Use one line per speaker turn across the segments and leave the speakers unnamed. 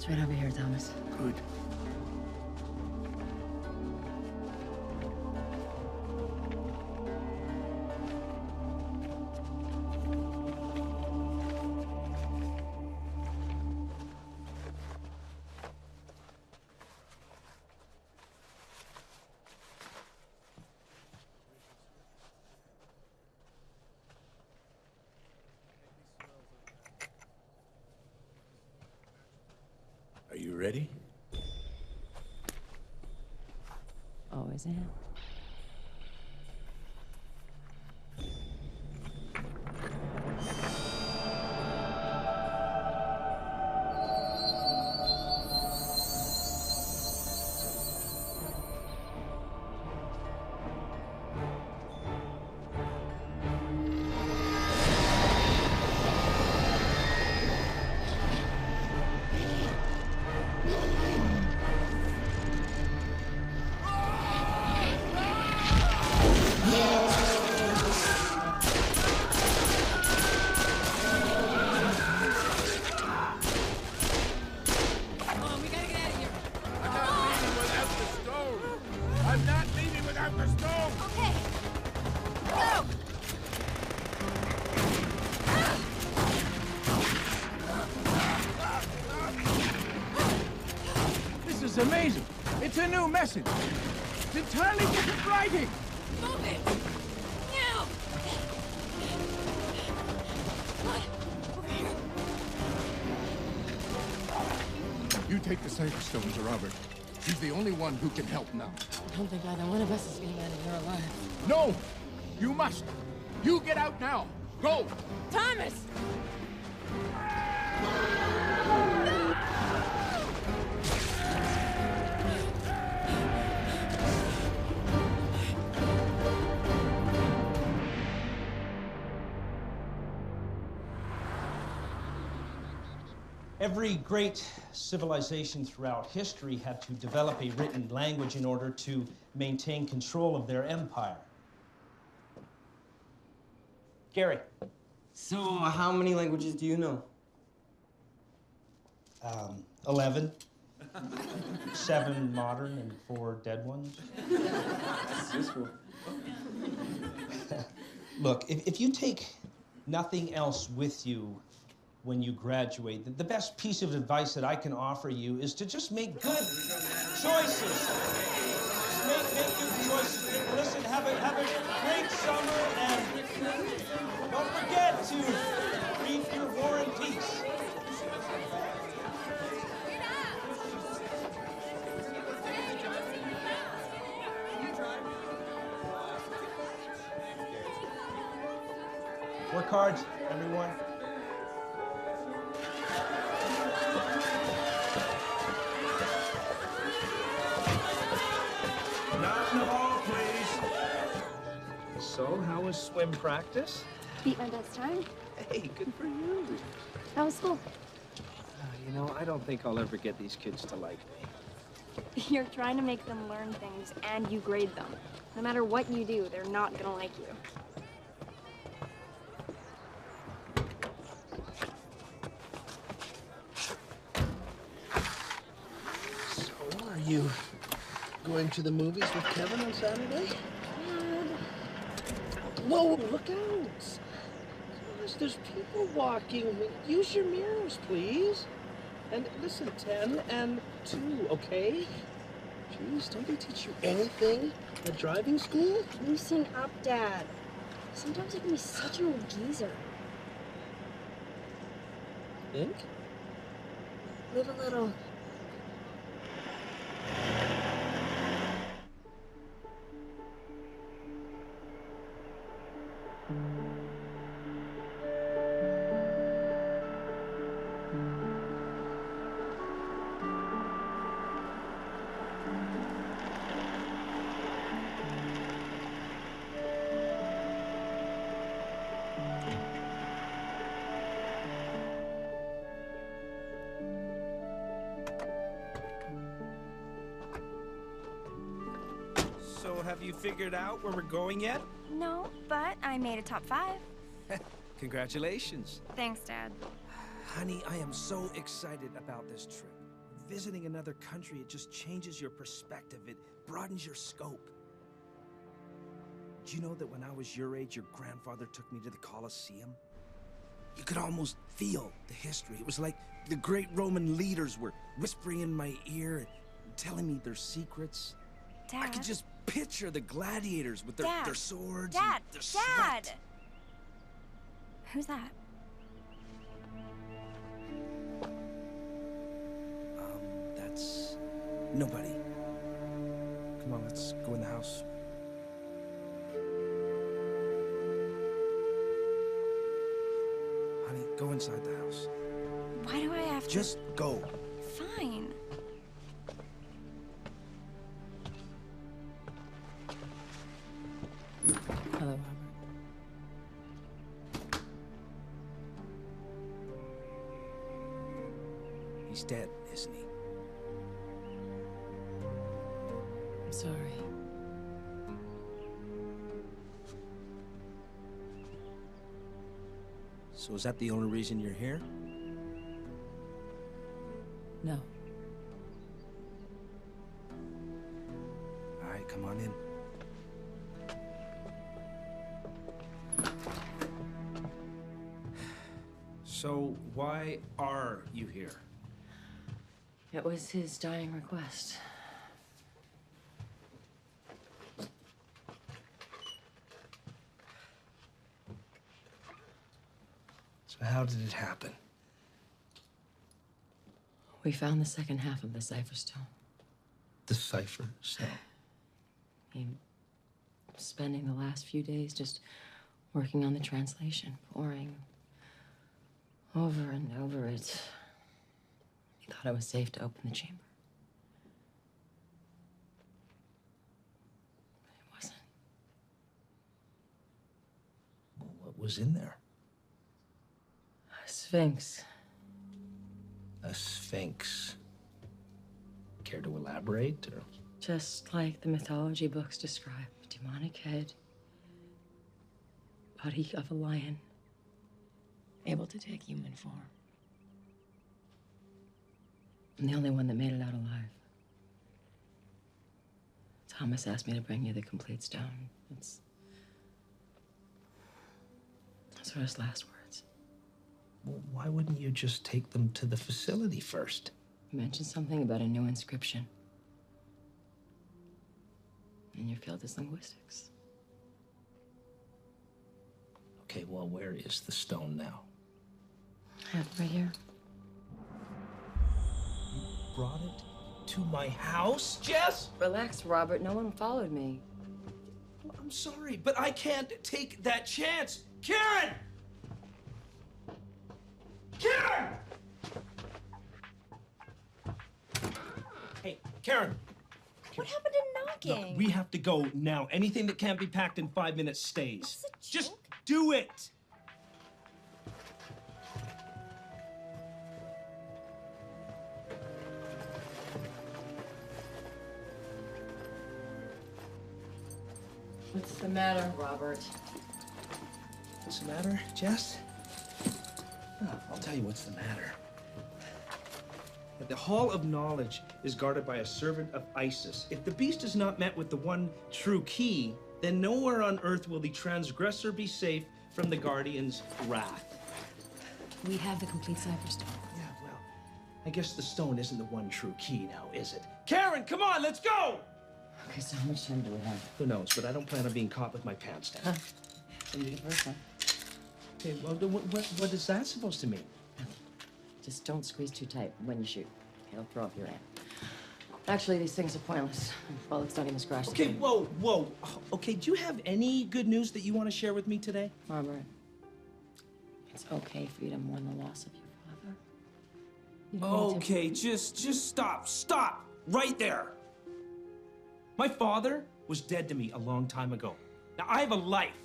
It's right over here, Thomas.
Good. Are you ready?
Always am.
It's amazing. It's a new message. It's entirely different writing.
Move it! Now!
You take the Saber Stone to Robert. He's the only one who can help now.
I don't think either one of us is getting out of here alive.
No! You must! You get out now! Go!
Thomas!
Every great civilization throughout history had to develop a written language in order to maintain control of their empire. Gary.
So, how many languages do you know?
11. 7 modern and 4 dead ones.
That's useful.
Look, if you take nothing else with you when you graduate, the best piece of advice that I can offer you is to just make good choices. Just make good choices. Listen, have a great summer, and don't forget to read your War and Peace. Work hard, everyone.
Not in the hall, please. So, how was swim practice?
Beat my best time.
Hey, good for you.
How was school?
You know, I don't think I'll ever get these kids to like me.
You're trying to make them learn things, and you grade them. No matter what you do, they're not gonna like you.
So, are you going to the movies with Kevin on Saturday? Whoa, look out! Gosh, there's people walking. Use your mirrors, please. And listen, 10 and 2, okay? Jeez, don't they teach you anything at driving school?
Loosen up, Dad. Sometimes you can be such an old geezer.
Think?
Live a little.
So, have you figured out where we're going yet?
No, but I made a top 5.
Congratulations.
Thanks, Dad.
Honey, I am so excited about this trip.
visiting another country, it just changes your perspective. It broadens your scope. Do you know that when I was your age, your grandfather took me to the Colosseum? You could almost feel the history. It was like the great Roman leaders were whispering in my ear and telling me their secrets.
Dad?
I could just picture the gladiators with their swords
Dad!
and their
Dad!
sweat.
Who's that?
That's nobody. Come on, let's go in the house. Honey, go inside the house.
Why do I have to?
Just go.
Fine.
Hello, Robert.
He's dead, isn't he?
I'm sorry.
So is that the only reason you're here?
No.
All right, come on in. So why are you here?
It was his dying request.
So how did it happen?
We found the second half of the cipher stone.
The cipher stone.
He was spending the last few days just working on the translation, poring over and over it. He thought it was safe to open the chamber. But it wasn't.
Well, what was in there?
A Sphinx.
A sphinx. Care to elaborate, or?
Just like the mythology books describe. Demonic head. Body of a lion. Able to take human form. I'm the only one that made it out alive. Thomas asked me to bring you the complete stone. Those were his last words.
Well, why wouldn't you just take them to the facility first?
You mentioned something about a new inscription. And your field is linguistics.
Okay, well, where is the stone now?
I have it right here.
You brought it to my house, Jess?
Relax, Robert. No one followed me.
I'm sorry, but I can't take that chance. Karen! Karen! Hey, Karen.
What happened to knocking?
Look, we have to go now. Anything that can't be packed in 5 minutes stays.
That's a
Just
joke.
do it!
What's the matter, Robert?
What's the matter, Jess? Oh, I'll tell you what's the matter. The Hall of Knowledge is guarded by a servant of Isis. If the beast is not met with the one true key, then nowhere on earth will the transgressor be safe from the guardian's wrath.
We have the complete cipher stone.
Yeah, well, I guess the stone isn't the one true key now, is it? Karen, come on, let's go!
Okay, so how much time do we have?
Who knows, but I don't plan on being caught with my pants down.
Then you get the first one.
Okay, well, what is that supposed to mean?
Just don't squeeze too tight when you shoot. It'll throw off your aim. Actually, these things are pointless. Bullets don't even scratch the
Okay,
skin.
whoa. Okay, do you have any good news that you want to share with me today?
Robert, it's okay for you to mourn the loss of your father. You don't need to-
Okay, just stop right there. My father was dead to me a long time ago. Now, I have a life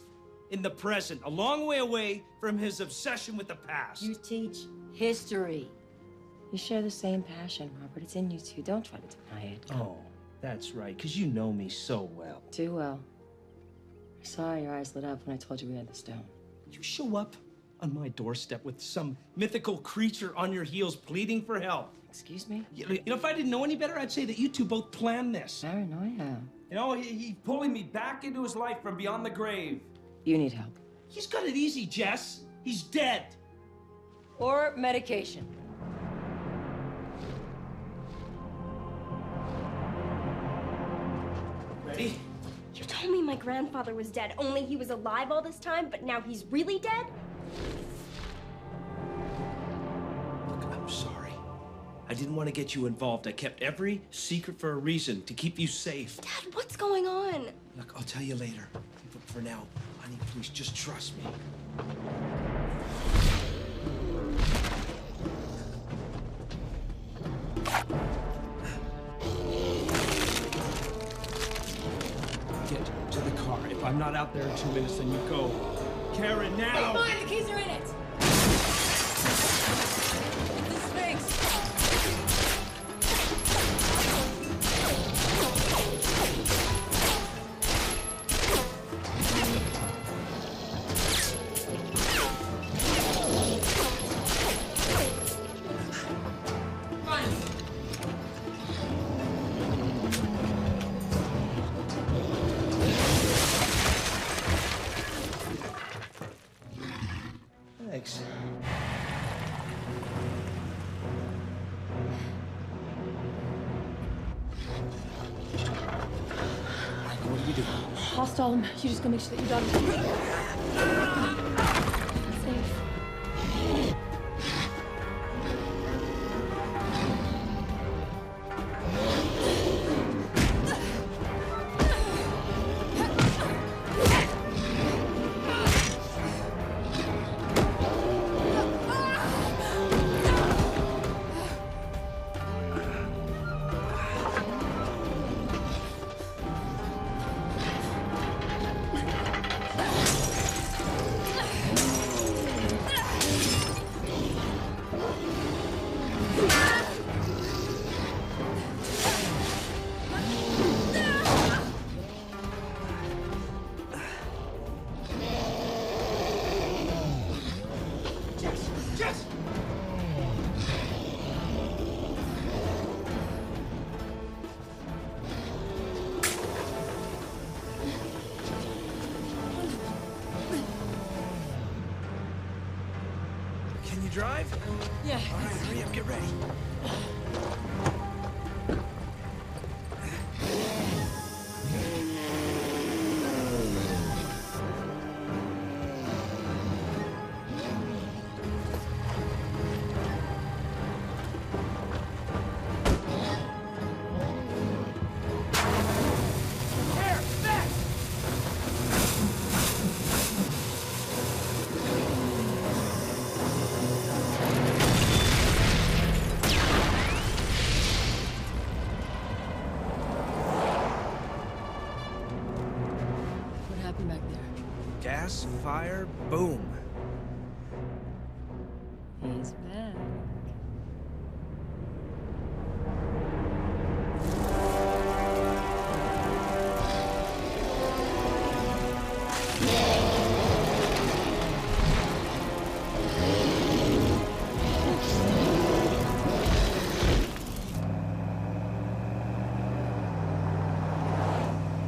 in the present, a long way away from his obsession with the past.
You teach history. You share the same passion, Robert. It's in you too. Don't try to deny it.
Oh, that's right, because you know me so well.
Too well. I saw your eyes lit up when I told you we had the stone.
You show up on my doorstep with some mythical creature on your heels pleading for help.
Excuse me?
You know, if I didn't know any better, I'd say that you two both planned this.
Paranoia.
You know, he's pulling me back into his life from beyond the grave.
You need help.
He's got it easy, Jess. He's dead.
Or medication.
Ready?
You told me my grandfather was dead, only he was alive all this time, but now he's really dead?
Look, I'm sorry. I didn't want to get you involved. I kept every secret for a reason, to keep you safe.
Dad, what's going on?
Look, I'll tell you later. But for now, honey, please just trust me. Get to the car. If I'm not out there in 2 minutes, then you go. Karen, now!
Fine, the keys are in it! The Sphinx!
Thanks. What do we do?
I'll stall him. You just go make sure that your daughter's safe.
Can you drive?
Yeah.
All right, hurry up, get ready.
What happened back there?
Gas, fire, boom.
He's back.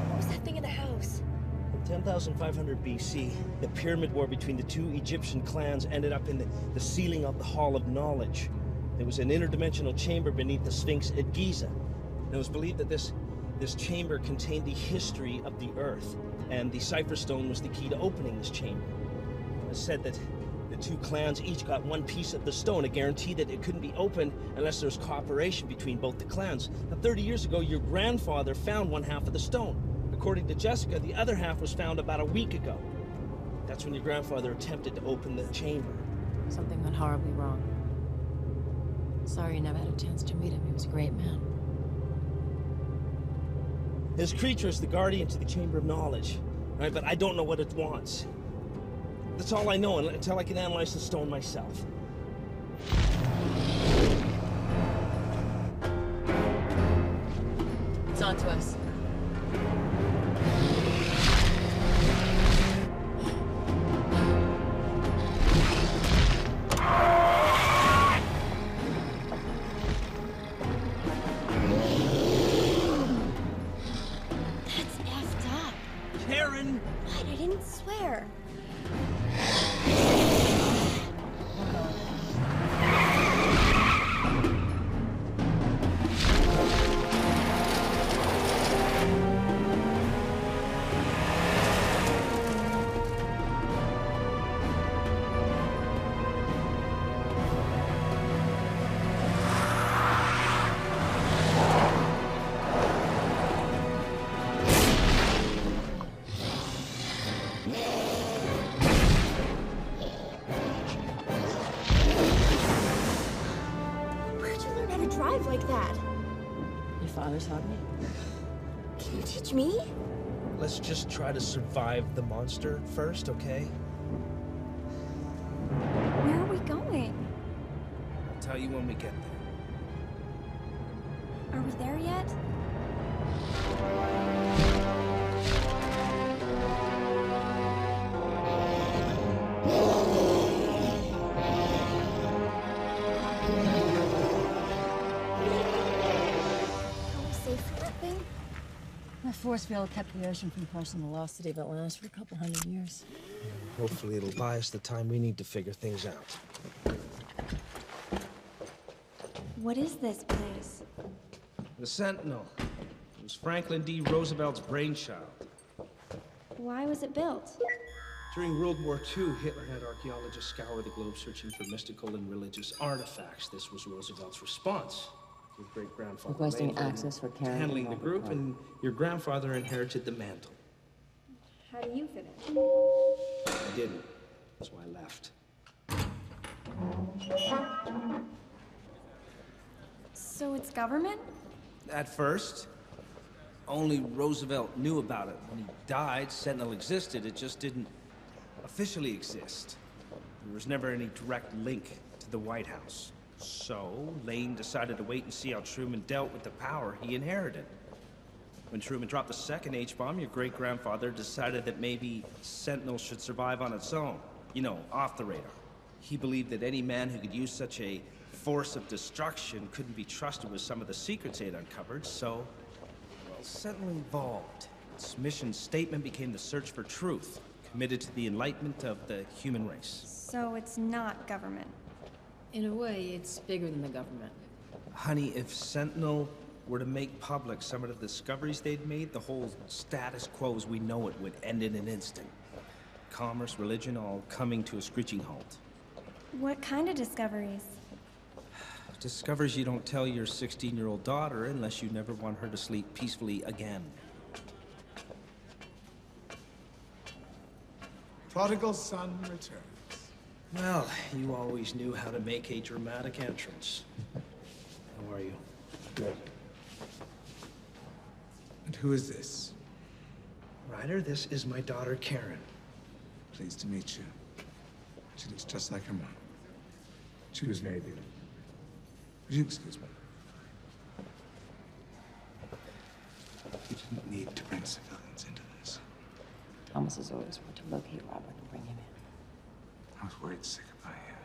What was that thing in the house?
In 10,500 BC, the pyramid war between the two Egyptian clans ended up in the ceiling of the Hall of Knowledge. There was an interdimensional chamber beneath the Sphinx at Giza. And it was believed that this chamber contained the history of the Earth, and the Cipher Stone was the key to opening this chamber. It was said that the two clans each got one piece of the stone, a guarantee that it couldn't be opened unless there was cooperation between both the clans. Now, 30 years ago, your grandfather found one half of the stone. According to Jessica, the other half was found about a week ago. That's when your grandfather attempted to open the chamber.
Something went horribly wrong. Sorry you never had a chance to meet him. He was a great man.
This creature is the guardian to the Chamber of Knowledge, right? But I don't know what it wants. That's all I know until I can analyze the stone myself.
It's on to us. father's hobby?
Can you teach me?
Let's just try to survive the monster first, okay?
Where are we going?
I'll tell you when we get there.
Are we there yet? Are we safe from that thing?
That force field kept the ocean from crushing the lost city of Atlantis for a couple hundred years.
Hopefully it'll buy us the time we need to figure things out.
What is this place?
The Sentinel. It was Franklin D. Roosevelt's brainchild.
Why was it built?
During World War II, Hitler had archaeologists scour the globe searching for mystical and religious artifacts. This was Roosevelt's response. Your great-grandfather
Requesting
made them
access for carrying
handling the
them
group,
off.
and your grandfather inherited the mantle.
How do you fit in?
I didn't. That's why I left.
So it's government?
At first, only Roosevelt knew about it. When he died, Sentinel existed. It just didn't officially exist. There was never any direct link to the White House. So, Lane decided to wait and see how Truman dealt with the power he inherited. When Truman dropped the second H-bomb, your great-grandfather decided that maybe Sentinel should survive on its own. You know, off the radar. He believed that any man who could use such a force of destruction couldn't be trusted with some of the secrets they had uncovered, so, well, Sentinel evolved. Its mission statement became the search for truth, committed to the enlightenment of the human race.
So it's not government.
In a way, it's bigger than the government.
Honey, if Sentinel were to make public some of the discoveries they'd made, the whole status quo as we know it would end in an instant. Commerce, religion, all coming to a screeching halt.
What kind of discoveries?
Discoveries you don't tell your 16-year-old daughter unless you never want her to sleep peacefully again.
Prodigal son returns.
Well, you always knew how to make a dramatic entrance. How are you?
Good. And who is this?
Ryder, this is my daughter, Karen.
Pleased to meet you. She looks just like her mom. She was very beautiful. Would you excuse me? You didn't need to bring civilians into this.
Thomas has orders were to locate Robert and bring him in.
I was worried sick about you.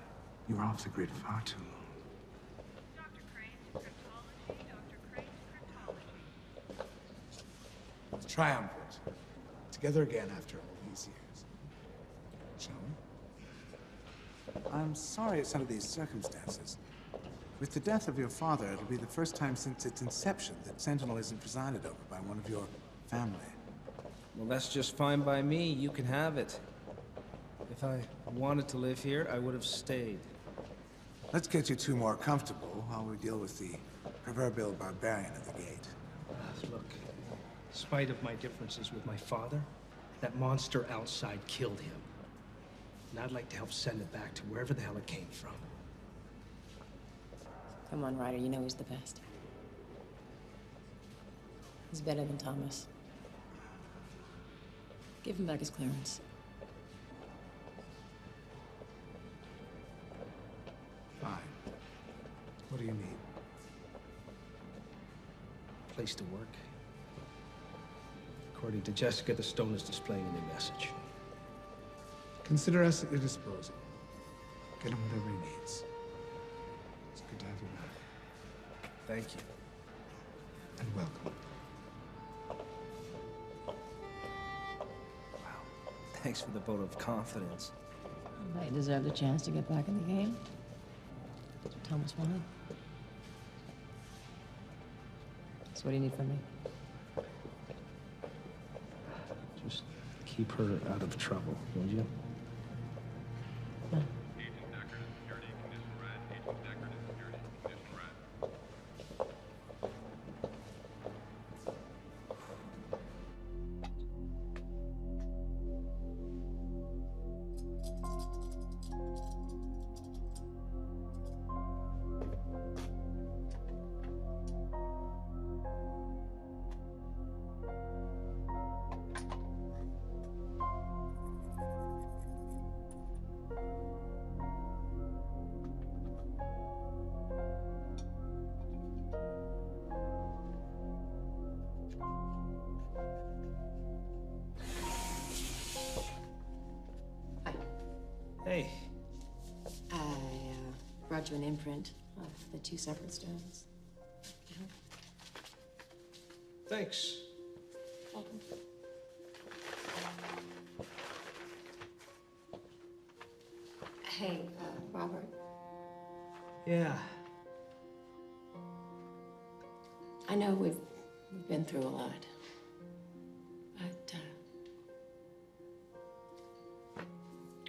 You were off the grid far too long.
Dr. Crane's cryptology, Dr. Crane's cryptology.
It's triumphant. Together again after all these years. Shall we?
I'm sorry it's under these circumstances. With the death of your father, it'll be the first time since its inception that Sentinel isn't presided over by one of your family.
Well, that's just fine by me. You can have it. If I wanted to live here, I would have stayed.
Let's get you two more comfortable while we deal with the proverbial barbarian at the gate.
Look, in spite of my differences with my father, that monster outside killed him. And I'd like to help send it back to wherever the hell it came from.
Come on, Ryder, you know he's the best. He's better than Thomas. Give him back his clearance.
Fine. What do you need?
Place to work. According to Jessica, the stone is displaying a new message.
Consider us at your disposal. Get him whatever he needs. It's good to have you back.
Thank you.
And welcome.
Wow. Thanks for the vote of confidence.
They deserved a chance to get back in the game. That's what Thomas wanted. So what do you need from me?
Just keep her out of trouble, would you?
No.
Agent Deckard is security condition red. Agent Deckard is security condition red.
brought you an imprint of the two separate stones.
Thanks.
Welcome. Hey, Robert.
Yeah.
I know we've been through a lot, but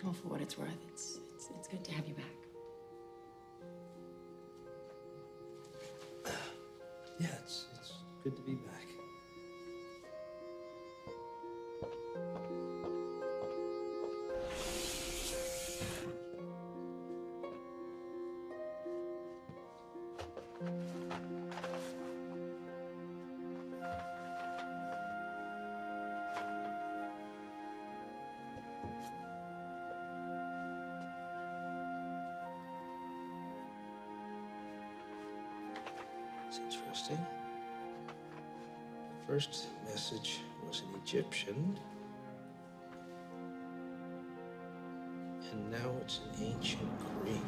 well, for what it's worth, it's good to have you back.
Yeah, it's good to be back. It's interesting. The first message was in Egyptian, and now it's in ancient Greek.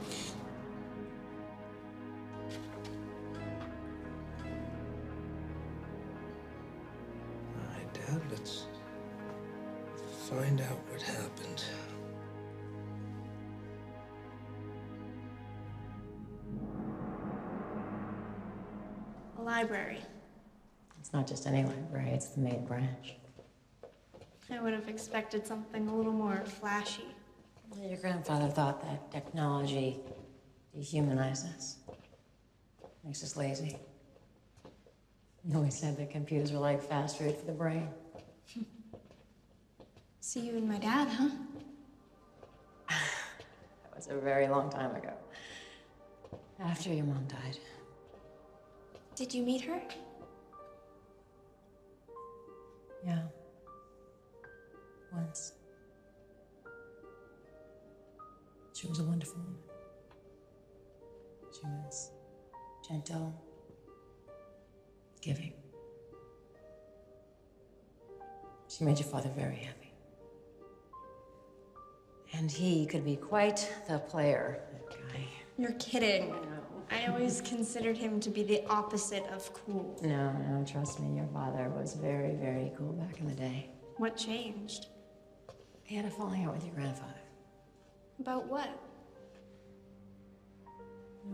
All right, Dad, let's find out what happened.
A library.
It's not just any library, it's the main branch.
I would have expected something a little more flashy.
Your grandfather thought that technology dehumanized us. Makes us lazy. He always said that computers were like fast food for the brain.
See you and my dad, huh?
That was a very long time ago. After your mom died.
Did you meet her?
Yeah. Once. She was a wonderful woman. She was gentle, giving. She made your father very happy. And he could be quite the player, that guy.
You're kidding. I always considered him to be the opposite of cool.
No, trust me, your father was very, very cool back in the day.
What changed?
He had a falling out with your grandfather.
About what?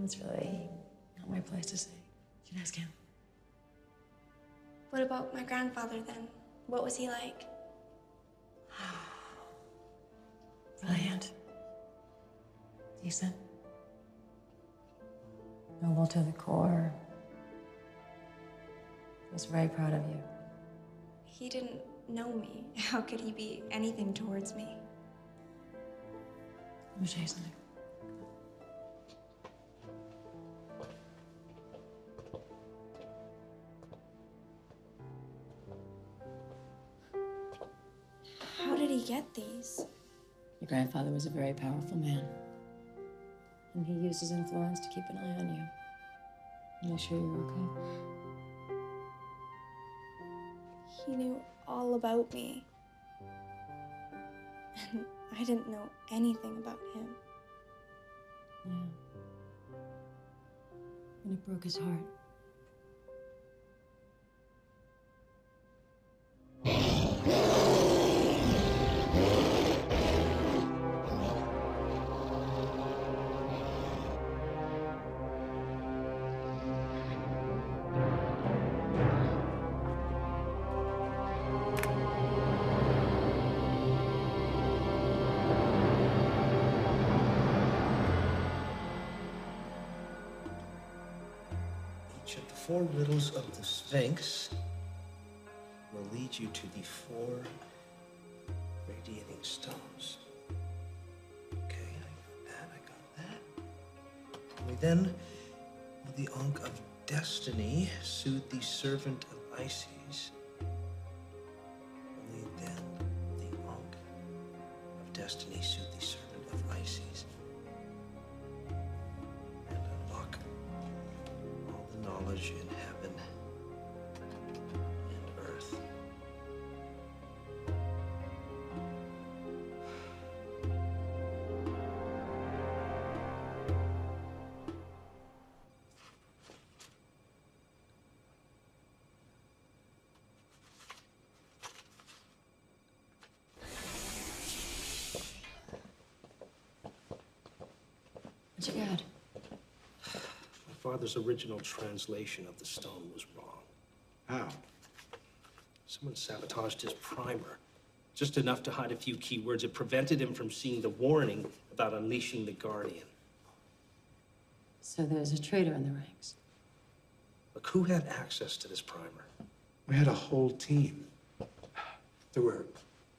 It's really not my place to say. You should ask him.
What about my grandfather then? What was he like?
Brilliant. Decent. Noble to the core. He was very proud of you.
He didn't know me. How could he be anything towards me?
Let me show you something.
How did he get these?
Your grandfather was a very powerful man. And he used his influence to keep an eye on you. Make sure you're okay.
He knew all about me. And I didn't know anything about him.
Yeah. And it broke his heart.
Each of the 4 riddles of the Sphinx will lead you to the 4 radiating stones. Okay, I got that. We then will the Ankh of Destiny soothe the servant of Isis. Only then the Ankh of Destiny soothe the servant of Isis. And unlock all the knowledge in heaven and earth.
What you got?
My father's original translation of the stone was wrong.
How?
Someone sabotaged his primer. Just enough to hide a few keywords. It prevented him from seeing the warning about unleashing the Guardian.
So there's a traitor in the ranks.
Look, who had access to this primer?
We had a whole team. There were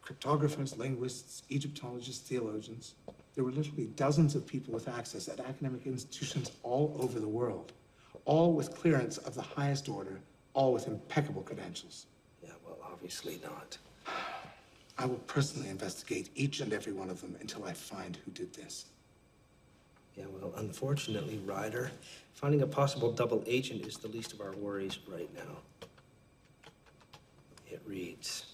cryptographers, linguists, Egyptologists, theologians. There were literally dozens of people with access at academic institutions all over the world, all with clearance of the highest order, all with impeccable credentials.
Yeah, well, obviously not.
I will personally investigate each and every one of them until I find who did this.
Yeah, well, unfortunately, Ryder, finding a possible double agent is the least of our worries right now. It reads,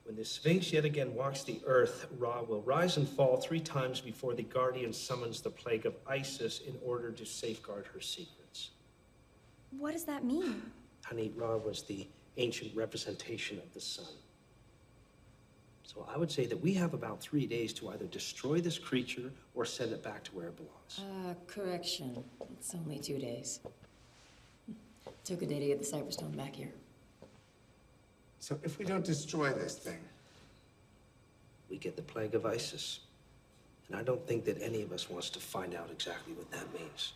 when the Sphinx yet again walks the earth, Ra will rise and fall 3 times before the Guardian summons the plague of Isis in order to safeguard her secrets.
What does that mean?
Honey, Ra was the ancient representation of the sun. So I would say that we have about 3 days to either destroy this creature or send it back to where it belongs.
Correction. It's only 2 days. Took a day to get the Cyberstone back here.
So if we don't destroy this thing,
We get the plague of Isis. And I don't think that any of us wants to find out exactly what that means.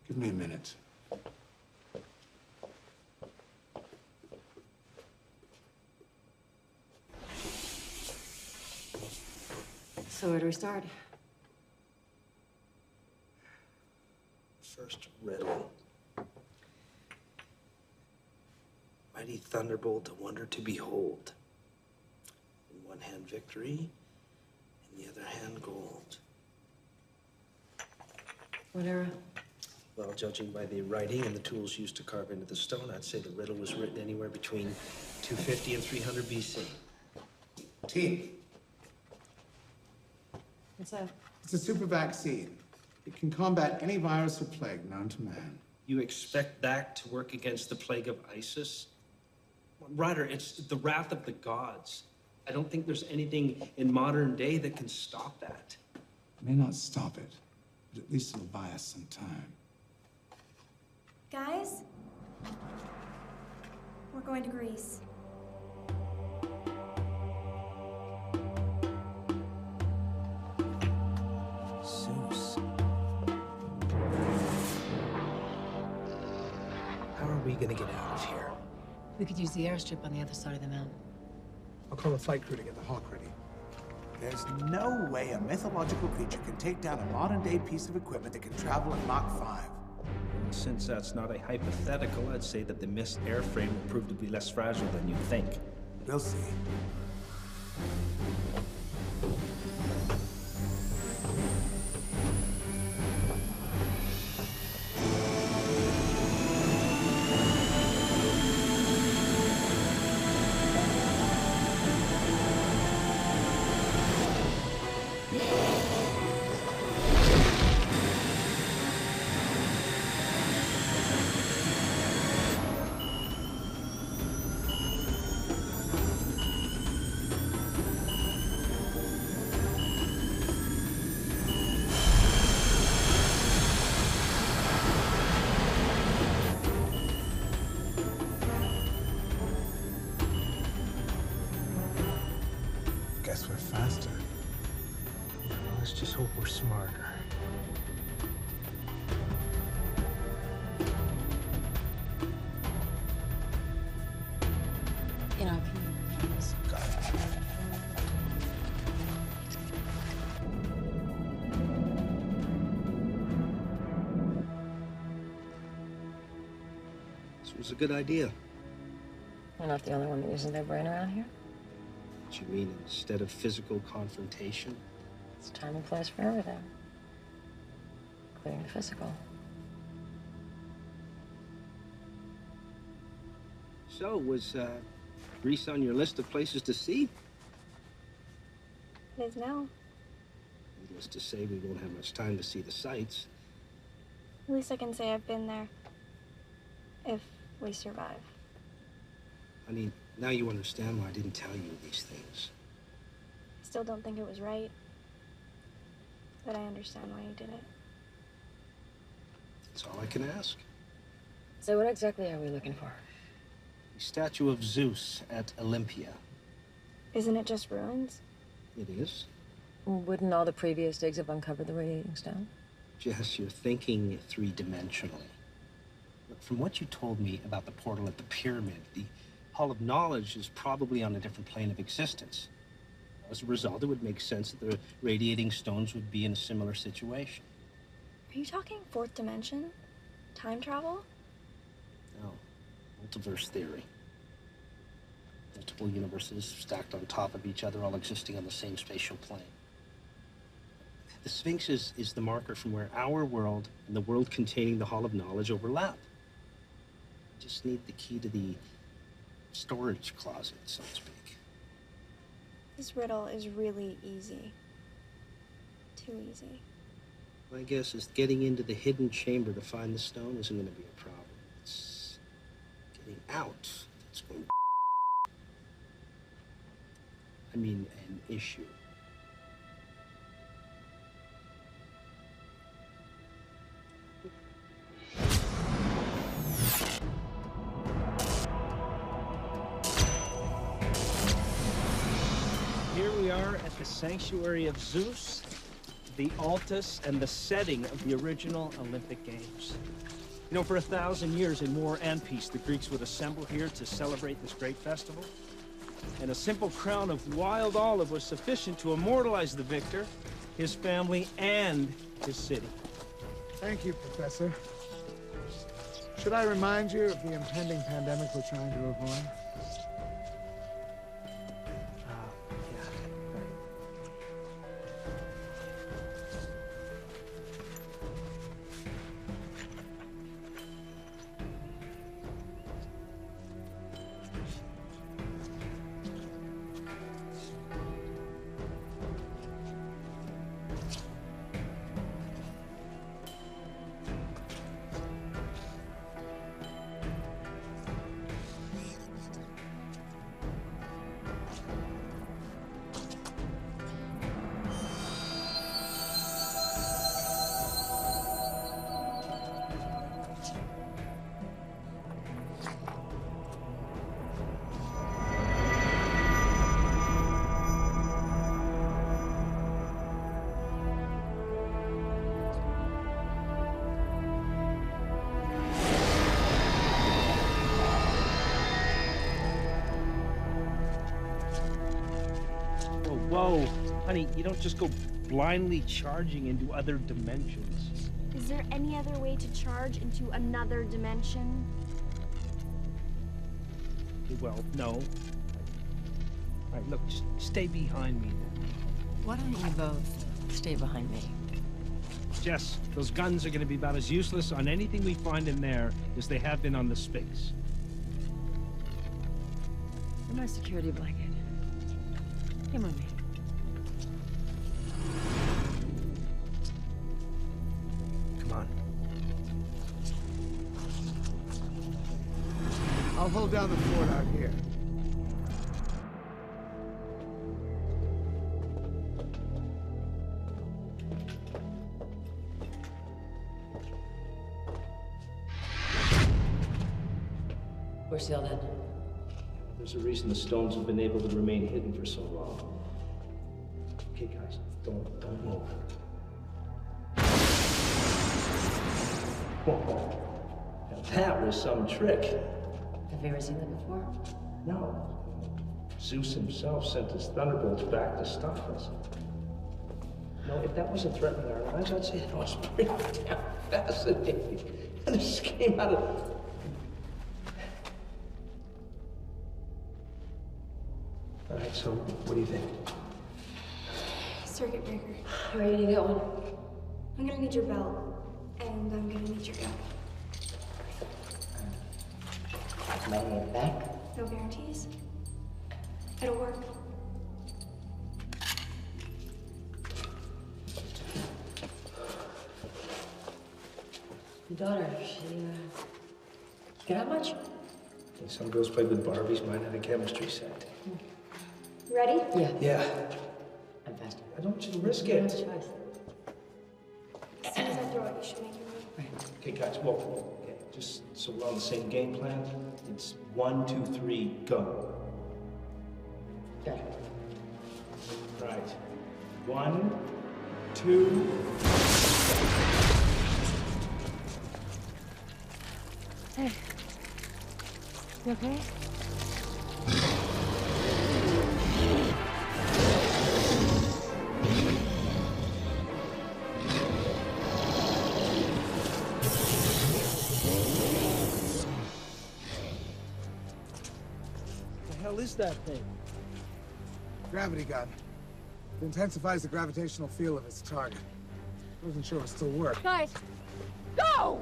give me a minute.
So where do we start?
First riddle. Mighty thunderbolt, a wonder to behold. In one hand victory, in the other hand gold.
What era?
Well, judging by the writing and the tools used to carve into the stone, I'd say the riddle was written anywhere between 250 and 300 BC.
Team,
What's that?
it's a super vaccine. It can combat any virus or plague known to man.
You expect that to work against the plague of Isis? Ryder, it's the wrath of the gods. I don't think there's anything in modern day that can stop that.
It may not stop it, but at least it'll buy us some time.
Guys? We're going to Greece.
Zeus. How are we gonna get out of here?
We could use the airstrip on the other side of the mountain.
I'll call a flight crew to get the Hawk ready. There's no way a mythological creature can take down a modern-day piece of equipment that can travel at Mach 5.
Since that's not a hypothetical, I'd say that the missed airframe will prove to be less fragile than you think.
We'll see. Guess we're faster.
Let's just hope we're smarter.
You know, can you please?
This was a good idea.
You're not the only one that uses their brain around here.
What you mean, instead of physical confrontation?
It's time and place for everything, including the physical.
So, was Greece on your list of places to see?
It is now.
Needless to say, we won't have much time to see the sights.
At least I can say I've been there. If we survive.
Honey, now you understand why I didn't tell you these things.
I still don't think it was right. but I understand why you did it.
That's all I can ask.
So what exactly are we looking for?
The statue of Zeus at Olympia.
Isn't it just ruins?
It is.
Wouldn't all the previous digs have uncovered the radiating stone?
Jess, you're thinking three-dimensionally. Look, from what you told me about the portal at the pyramid, the Hall of Knowledge is probably on a different plane of existence. As a result, it would make sense that the radiating stones would be in a similar situation.
Are you talking fourth dimension? Time travel?
No. Multiverse theory. Multiple universes stacked on top of each other, all existing on the same spatial plane. The Sphinx is the marker from where our world and the world containing the Hall of Knowledge overlap. We just need the key to the storage closet, so to speak.
This riddle is really easy. Too easy.
My guess is getting into the hidden chamber to find the stone isn't going to be a problem. It's getting out that's going to... I mean, an issue.
Here we are at the sanctuary of Zeus, the altus, and the setting of the original Olympic Games. You know, for 1,000 years in war and peace, the Greeks would assemble here to celebrate this great festival. And a simple crown of wild olive was sufficient to immortalize the victor, his family, and his city.
Thank you, Professor. Should I remind you of the impending pandemic we're trying to avoid?
Whoa, honey, you don't just go blindly charging into other dimensions.
Is there any other way to charge into another dimension?
Well, no. All right, look, just stay behind me then.
Why don't you both stay behind me?
Jess, those guns are going to be about as useless on anything we find in there as they have been on the Sphinx.
And my security blanket. Come with me.
Come on.
I'll hold down the fort out here.
We're sealed in.
There's a reason the stones have been able to remain hidden for so long. Okay, guys, don't move. Whoa. Now that was some trick.
Have you ever seen that before?
No. Zeus himself sent his thunderbolts back to stop us. No, if that wasn't threatening our lives, I'd say that was pretty damn fascinating. And this came out of... All right, so what do you think?
Circuit breaker.
Where are you gonna get one?
I'm gonna need your belt, and I'm gonna need your gun.
Am I gonna get it back?
No guarantees. It'll work.
Your daughter, she, get out much?
Some girls played with Barbies, mine had a chemistry set.
Ready?
Yeah.
Yeah.
I'm faster.
I don't want you to risk
You don't
it.
have a choice.
conditioning.
Okay, guys, whoa. Okay, just so we're on the same game plan, it's 1, 2, 3, go.
Go.
Right. 1, 2.
Hey. You okay?
What the hell is that thing?
Gravity gun. It intensifies the gravitational field of its target. I wasn't sure if it still worked.
Guys, go!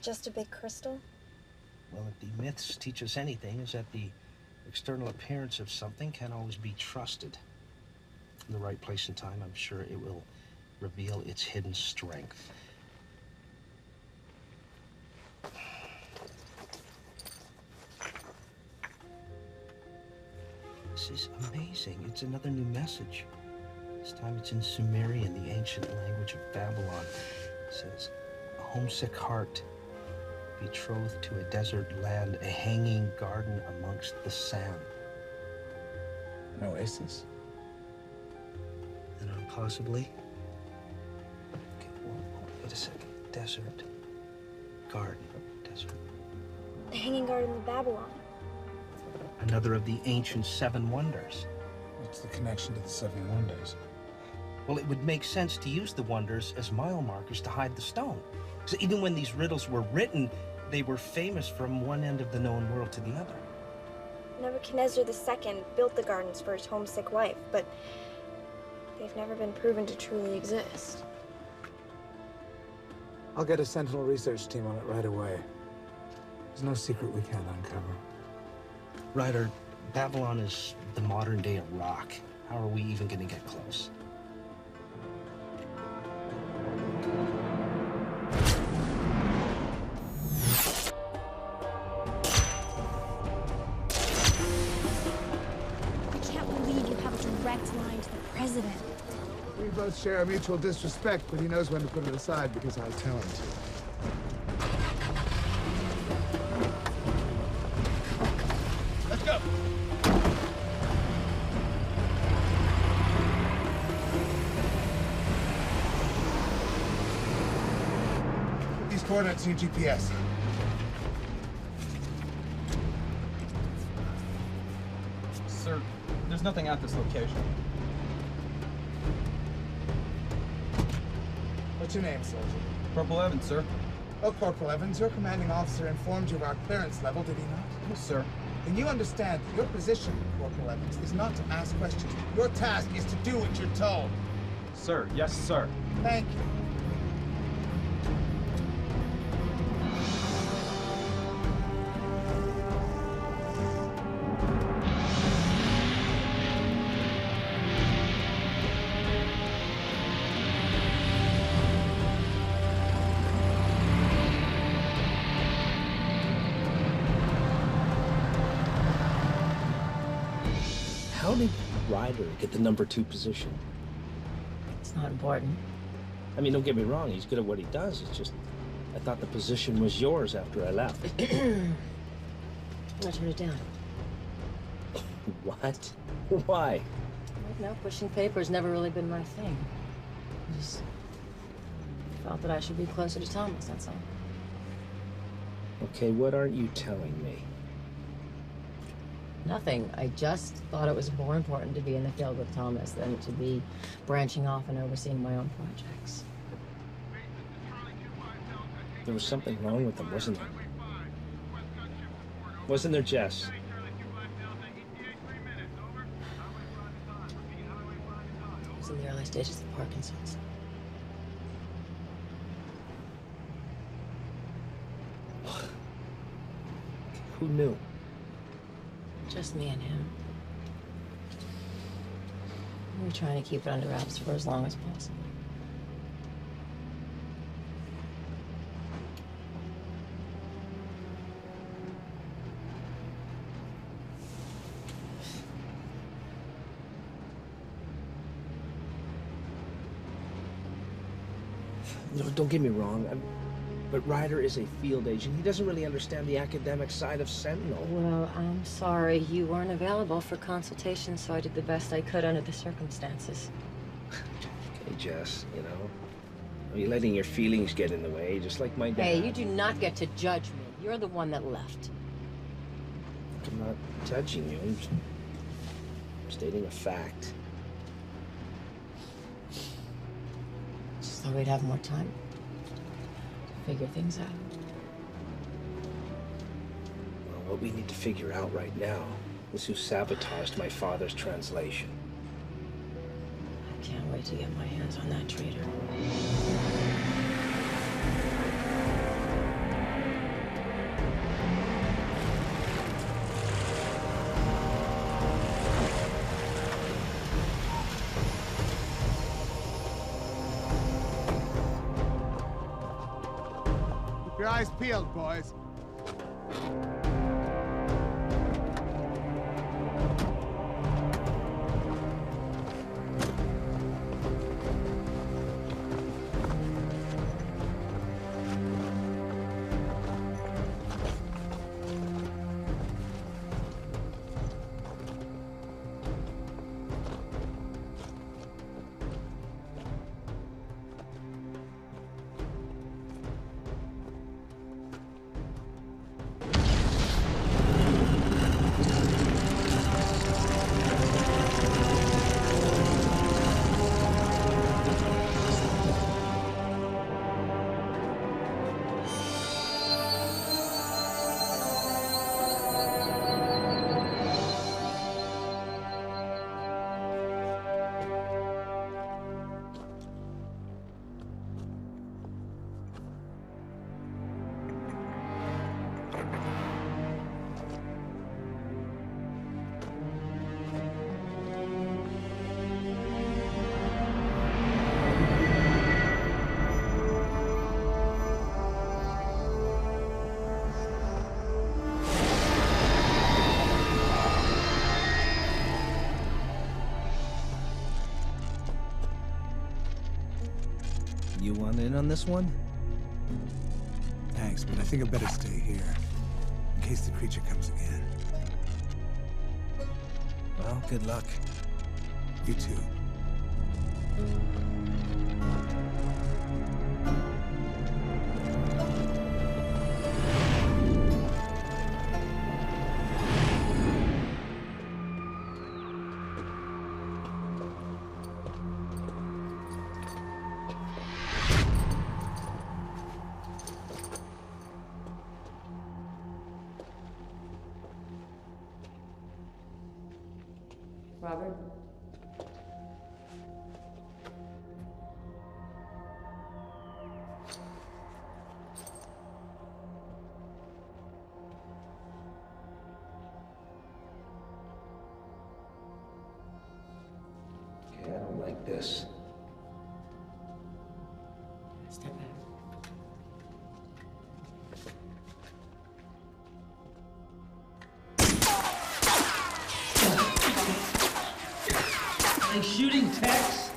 Just a big crystal?
Well, if the myths teach us anything, is that the external appearance of something can't always be trusted. In the right place and time, I'm sure it will reveal its hidden strength. This is amazing. It's another new message. This time it's in Sumerian, the ancient language of Babylon. It says, a homesick heart, betrothed to a desert land, a hanging garden amongst the sand.
An oasis?
And possibly. Okay, wait a second. Desert. Garden. Desert.
The Hanging Garden of Babylon.
Another of the ancient 7 wonders.
What's the connection to the 7 wonders?
Well, it would make sense to use the wonders as mile markers to hide the stone. So even when these riddles were written, they were famous from one end of the known world to the other.
Nebuchadnezzar II built the gardens for his homesick wife, but they've never been proven to truly exist.
I'll get a Sentinel research team on it right away. There's no secret we can't uncover.
Ryder, Babylon is the modern day Iraq. How are we even going to get close?
I can't believe you have a direct line to the president.
We both share a mutual disrespect, but he knows when to put it aside because I tell him to.
Let's go.
Put these coordinates in your GPS.
Sir, there's nothing at this location.
What's your name, soldier?
Corporal Evans, sir.
Oh, Corporal Evans, your commanding officer informed you of our clearance level, did he not?
Yes, sir.
Then you understand that your position, Corporal Evans, is not to ask questions. Your task is to do what you're told.
Sir, yes, sir.
Thank you.
How did Ryder get the number 2 position?
It's not important.
I mean, don't get me wrong, he's good at what he does. It's just, I thought the position was yours after I left.
I turned it down.
What? Why?
No, pushing paper's never really been my thing. I just felt that I should be closer to Thomas, that's all.
Okay, what aren't you telling me?
Nothing. I just thought it was more important to be in the field with Thomas than to be branching off and overseeing my own projects.
There was something wrong with them, wasn't there? Wasn't there, Jess?
It was in the early stages of Parkinson's.
Who knew?
Just me and him. We were trying to keep it under wraps for as long as possible.
No, don't get me wrong, but Ryder is a field agent. He doesn't really understand the academic side of Sentinel.
Well, I'm sorry. You weren't available for consultation, so I did the best I could under the circumstances.
Okay, Jess, you know, you're letting your feelings get in the way, just like my dad.
Hey, you do not get to judge me. You're the one that left.
I'm not judging you. I'm stating a fact.
So we'd have more time to figure things out.
Well, what we need to figure out right now is who sabotaged my father's translation.
I can't wait to get my hands on that traitor.
Keep your eyes peeled, boys.
You want in on this one?
Thanks, but I think I better stay here, in case the creature comes again.
Well, good luck.
You too.
Robert?
Okay, I don't like this.
Step back.
Are they shooting techs?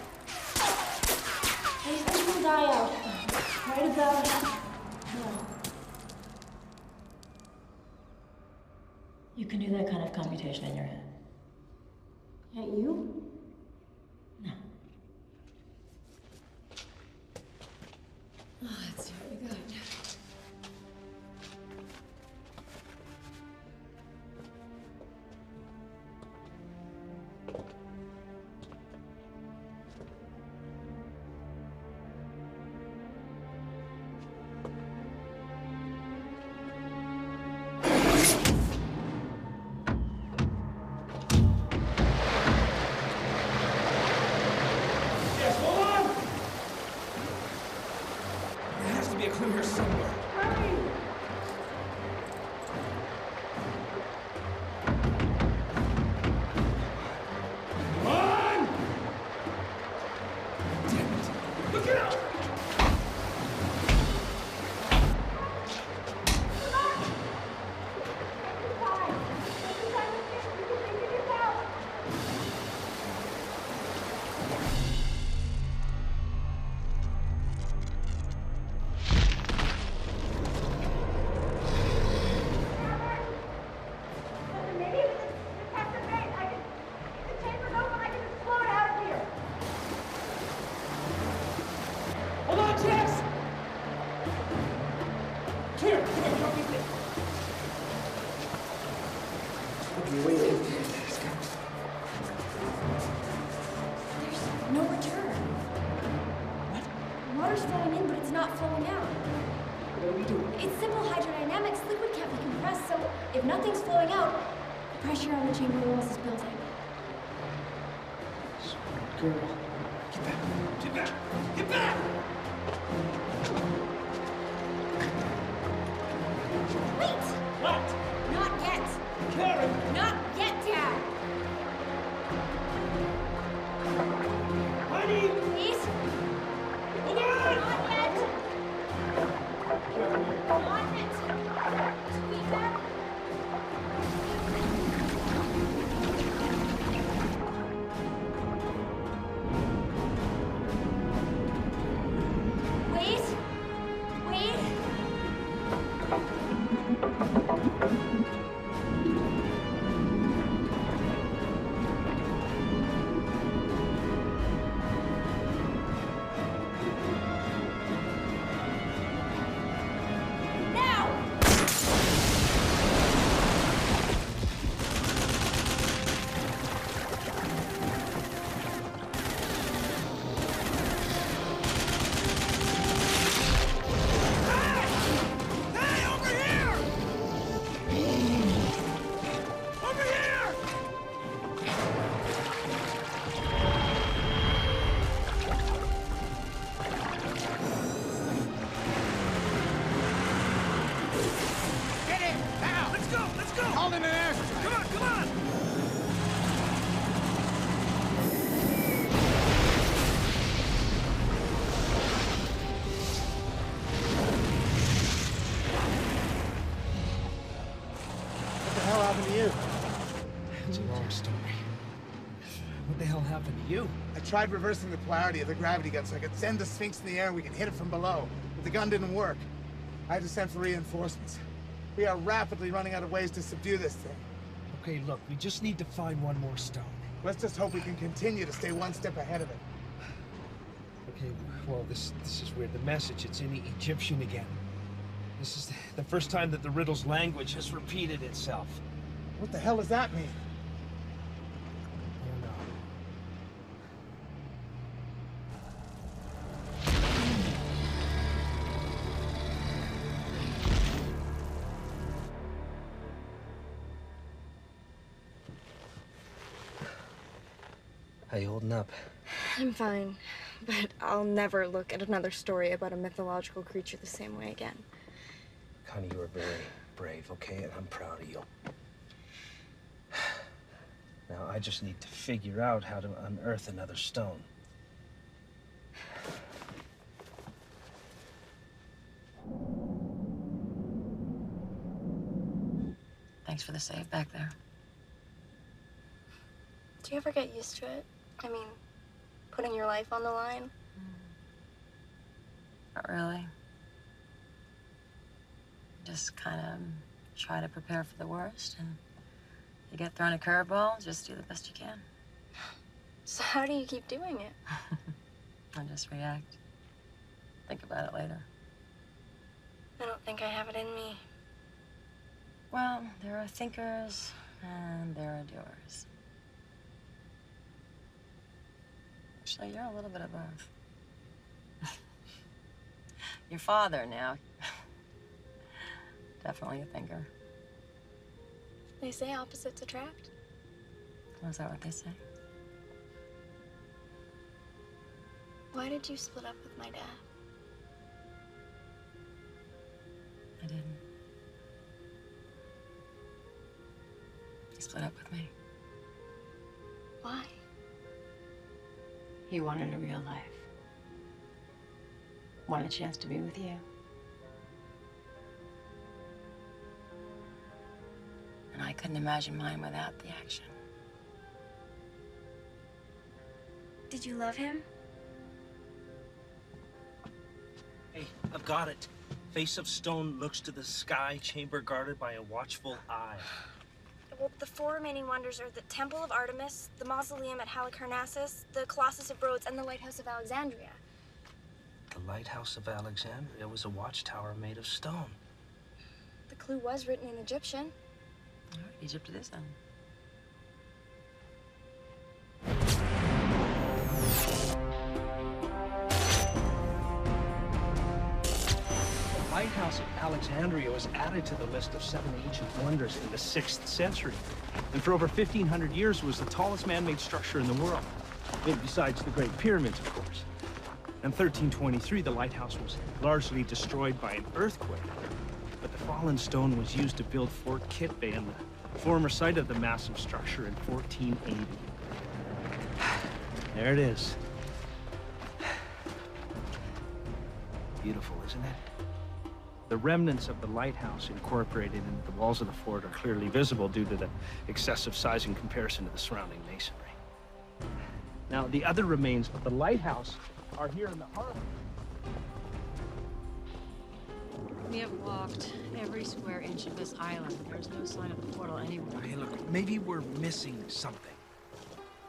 These people die out. Right about now.
You can do that kind of computation in your head.
Yeah, you?
No. Oh, let's see what we got.
Here, come with me.
There's no return.
What?
Water's flowing in, but it's not flowing out.
What do we do?
It's simple hydrodynamics. Liquid can't be compressed, so if nothing's flowing out, the pressure on the chamber walls is building.
Smart girl. Get back. Get back. Get back!
Wait!
What?
Not yet!
Karen!
Not yet, Dad!
Honey!
Please?
Hold on!
Not yet! Not yet! Sweetheart? Wait! Wait! Now!
Hey, over here! Over here! Get in! Now! Let's go! Let's go!
Call in an air.
Come on, come on!
What the hell happened to you? It's a long story. What the hell happened to you?
I tried reversing the polarity of the gravity gun so I could send the Sphinx in the air and we could hit it from below. But the gun didn't work. I had to send for reinforcements. We are rapidly running out of ways to subdue this thing.
Okay, look, we just need to find one more stone.
Let's just hope we can continue to stay one step ahead of it.
Okay, well, this is weird. The message, it's in Egyptian again. This is the first time that the riddle's language has repeated itself.
What the hell does that mean?
Oh no. How you holding up?
I'm fine, but I'll never look at another story about a mythological creature the same way again.
Connie, you are very brave, okay? And I'm proud of you. Now, I just need to figure out how to unearth another stone.
Thanks for the save back there.
Do you ever get used to it? I mean, putting your life on the line?
Not really. Just kind of try to prepare for the worst, and you get thrown a curveball, just do the best you can.
So how do you keep doing it?
I just react. Think about it later.
I don't think I have it in me.
Well, there are thinkers and there are doers. Actually, you're a little bit of both. Your father now. Definitely a thinker.
They say opposites attract.
Oh, is that what they say?
Why did you split up with my dad?
I didn't. He split up with me.
Why?
He wanted a real life. Wanted a chance to be with you. And I couldn't imagine mine without the action.
Did you love him?
Hey, I've got it. Face of stone looks to the sky, chamber guarded by a watchful eye.
Well, the four remaining wonders are the Temple of Artemis, the Mausoleum at Halicarnassus, the Colossus of Rhodes, and the Lighthouse of Alexandria.
The Lighthouse of Alexandria was a watchtower made of stone.
clue was written in Egyptian.
All right, Egypt it is then.
The lighthouse at Alexandria was added to the list of 7 ancient wonders in the 6th century. And for over 1,500 years, it was the tallest man-made structure in the world. Besides the Great Pyramids, of course. In 1323, the lighthouse was largely destroyed by an earthquake. But the fallen stone was used to build Fort Kitbe and the former site of the massive structure in 1480. There it is. Beautiful, isn't it? The remnants of the lighthouse incorporated into the walls of the fort are clearly visible due to the excessive size in comparison to the surrounding masonry. Now, the other remains of the lighthouse are here in the harbor.
We have walked every square inch of this island. There's no sign of the portal anywhere.
Hey, look, maybe we're missing something.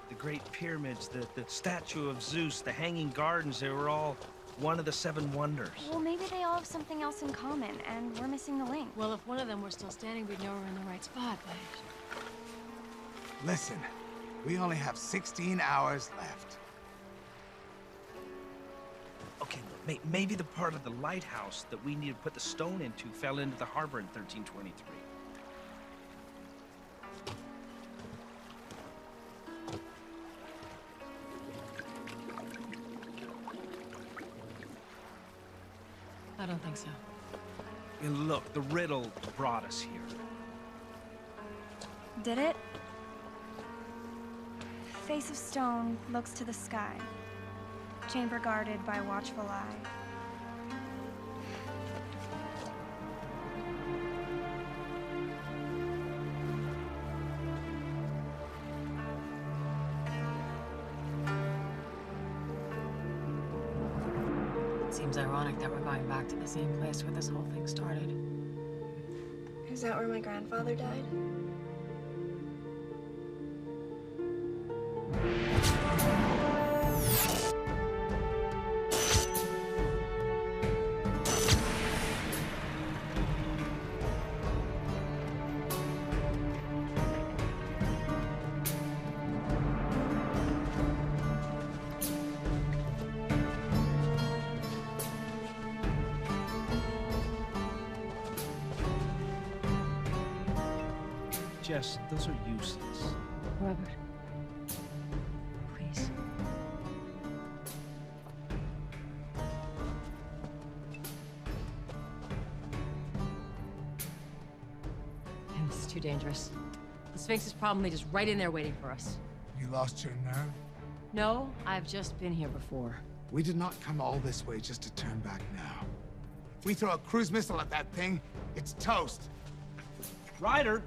The Great Pyramids, the statue of Zeus, the Hanging Gardens, they were all one of the 7 wonders.
Well, maybe they all have something else in common, and we're missing the link.
Well, if one of them were still standing, we'd know we're in the right spot, but...
Listen, we only have 16 hours left.
Okay, maybe the part of the lighthouse that we need to put the stone into fell into the harbor in 1323.
I don't think so.
And look, the riddle brought us here.
Did it? Face of stone looks to the sky. Chamber guarded by watchful eye.
It seems ironic that we're going back to the same place where this whole thing started.
Is that where my grandfather died?
Jess, those are useless.
Robert. Please. And this is too dangerous. The Sphinx is probably just right in there waiting for us.
You lost your nerve?
No, I've just been here before.
We did not come all this way just to turn back now. If we throw a cruise missile at that thing, it's toast.
Ryder!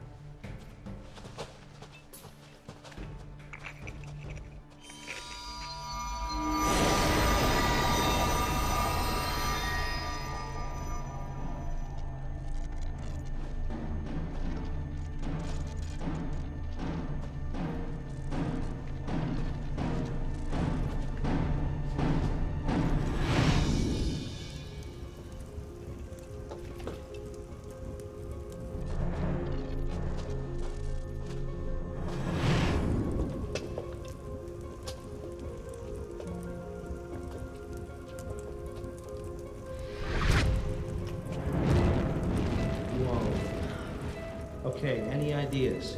Okay, any ideas?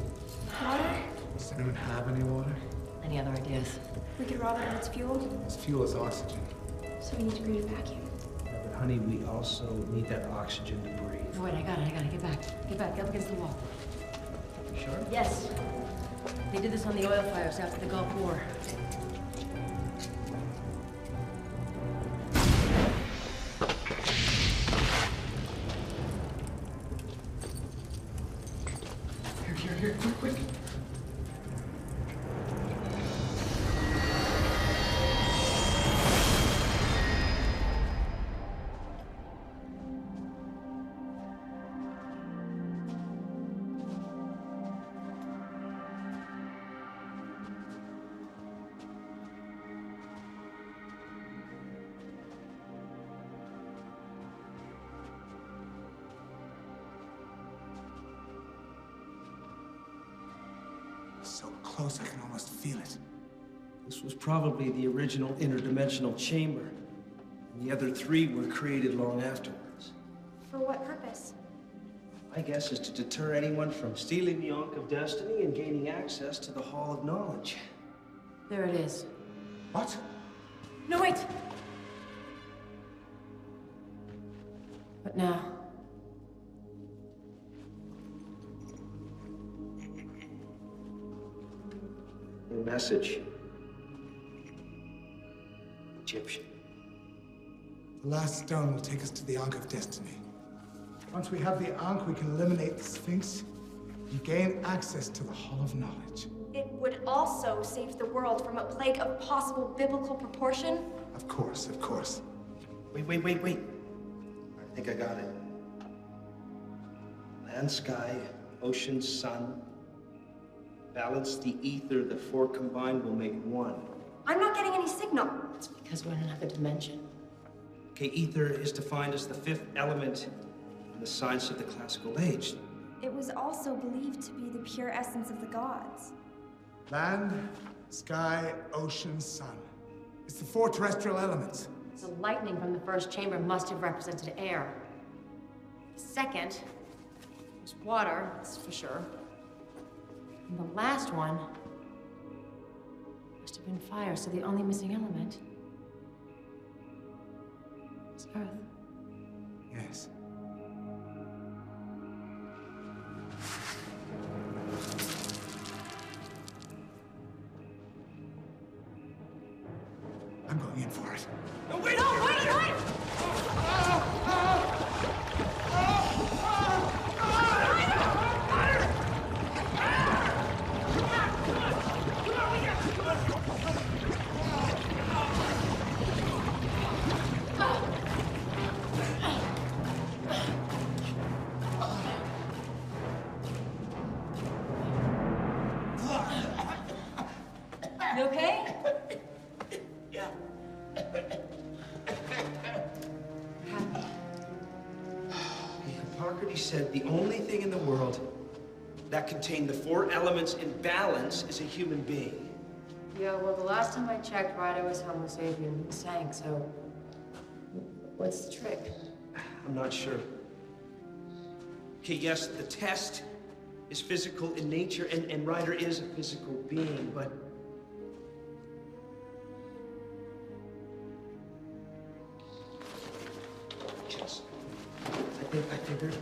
Water?
Does anyone have any water?
Any other ideas?
We could rob it of its fuel.
This fuel is oxygen.
So we need to create a vacuum.
Yeah, but honey, we also need that oxygen to breathe.
Wait, I got it. Get back. Get back, up against the wall.
You sure?
Yes. They did this on the oil fires after the Gulf War.
Here, quick. close, I can almost feel it.
This was probably the original interdimensional chamber. And the other three were created long afterwards.
For what purpose?
My guess is to deter anyone from stealing the Ankh of Destiny and gaining access to the Hall of Knowledge.
There it is.
What?
No, wait! What now?
New message. Egyptian.
The last stone will take us to the Ankh of Destiny. Once we have the Ankh, we can eliminate the Sphinx and gain access to the Hall of Knowledge.
It would also save the world from a plague of possible biblical proportion?
Of course, of course.
Wait. I think I got it. Land, sky, ocean, sun. Balance the ether, the four combined will make one.
I'm not getting any signal.
It's because we're in another dimension.
Okay, ether is defined as the fifth element in the science of the classical age.
It was also believed to be the pure essence of the gods.
Land, sky, ocean, sun. It's the four terrestrial elements.
The lightning from the first chamber must have represented air. The second was water, that's for sure. And the last one must have been fire, so the only missing element is Earth.
Yes. I'm going in for it.
No, wait!
You okay?
Yeah. Hippocrates said the only thing in the world that contained the four elements in balance is a human being.
Yeah, well, the last time I checked, Ryder was Homo sapien sank, so what's the trick?
I'm not sure. Okay, yes, the test is physical in nature, and Ryder is a physical being, but I figured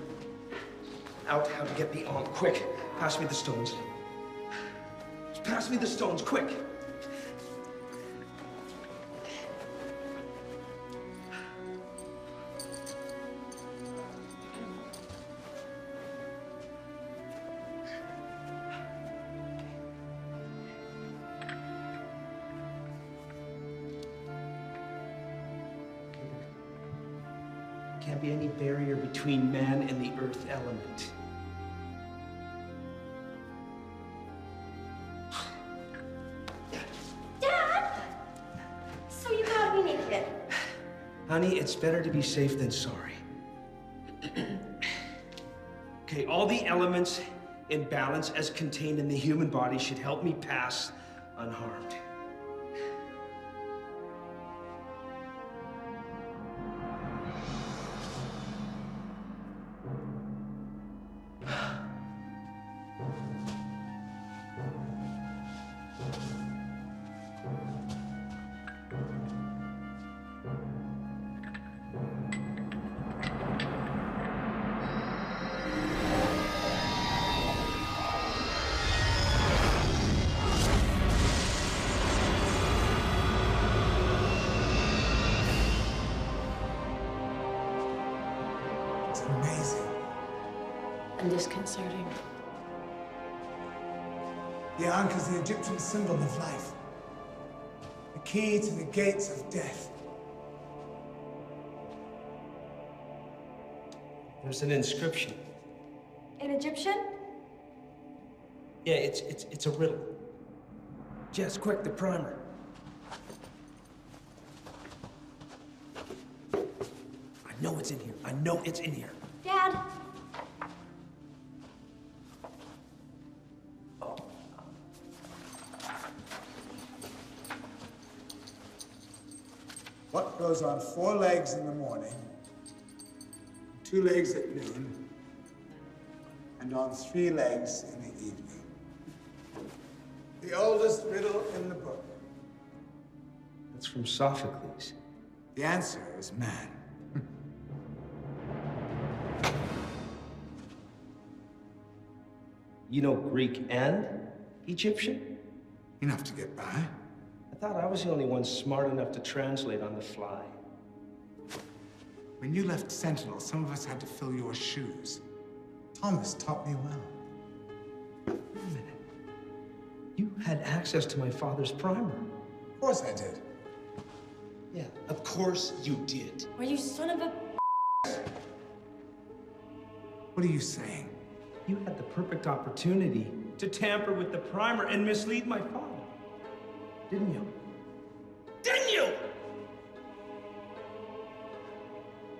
out how to get the Ankh. Quick, pass me the stones. Just pass me the stones, quick. Can't be any barrier between man and the earth element.
Dad! So you got me naked.
Honey, it's better to be safe than sorry. Okay, all the elements in balance as contained in the human body should help me pass unharmed.
It's amazing.
And disconcerting.
The Ankh is the Egyptian symbol of life. The key to the gates of death.
There's an inscription.
In Egyptian?
Yeah, it's a riddle. Jess, quick, the primer. I know it's in here. I know it's in here.
Dad!
goes on 4 legs in the morning, 2 legs at noon, and on 3 legs in the evening. The oldest riddle in the book.
That's from Sophocles.
The answer is man.
You know Greek and Egyptian?
Enough to get by.
I thought I was the only one smart enough to translate on the fly.
When you left Sentinel, some of us had to fill your shoes. Thomas taught me well.
Wait a minute. You had access to my father's primer.
Of course I did.
Yeah, of course you did.
Well, you son of a...
What are you saying?
You had the perfect opportunity to tamper with the primer and mislead my father. Didn't you? Didn't you?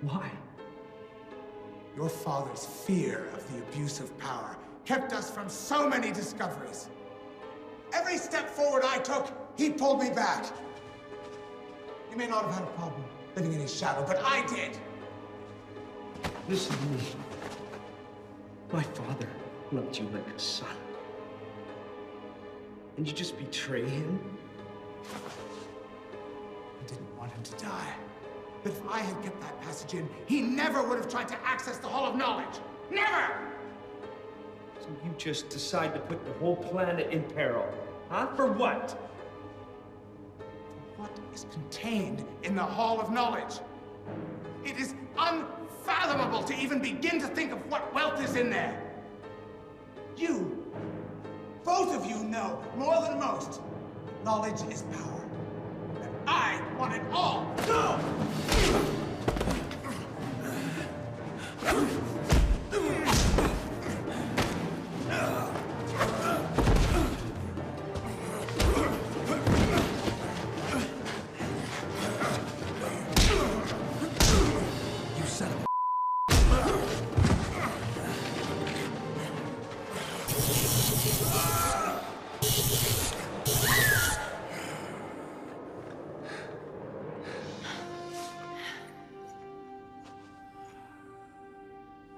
Why?
Your father's fear of the abuse of power kept us from so many discoveries. Every step forward I took, he pulled me back. You may not have had a problem living in his shadow, but I did.
Listen to me. My father loved you like a son. And you just betray him?
I didn't want him to die. But if I had kept that passage in, he never would have tried to access the Hall of Knowledge. Never!
So you just decide to put the whole planet in peril, huh? For what?
What is contained in the Hall of Knowledge? It is unfathomable to even begin to think of what wealth is in there. You, both of you know more than most, knowledge is power. And I want it all. Go!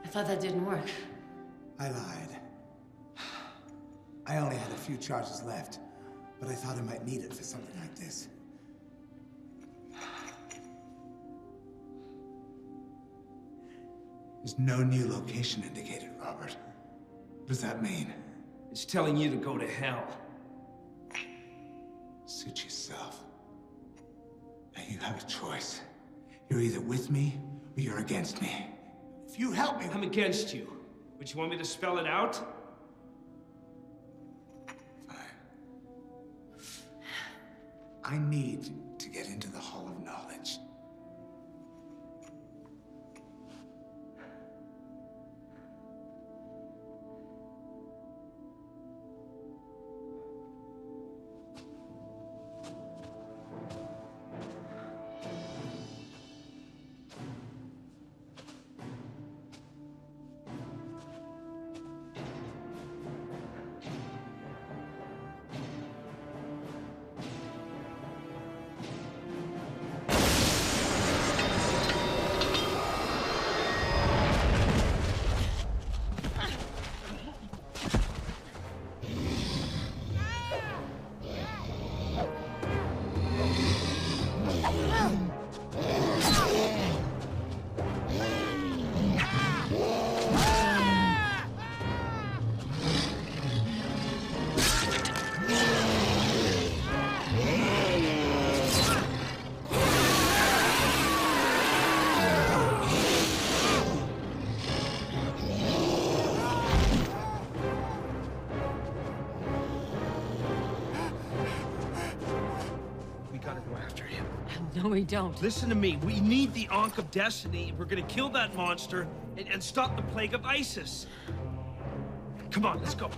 I thought that didn't work.
I lied. I only had a few charges left, but I thought I might need it for something like this. There's no new location indicated, Robert. What does that mean?
It's telling you to go to hell.
Suit yourself. Now you have a choice. You're either with me or you're against me. If you help me...
I'm against you. But you want me to spell it out?
Fine. I need to get into the Hall of Knowledge.
No, we don't.
Listen to me. We need the Ankh of Destiny. We're gonna kill that monster and stop the plague of ISIS. Come on, let's go.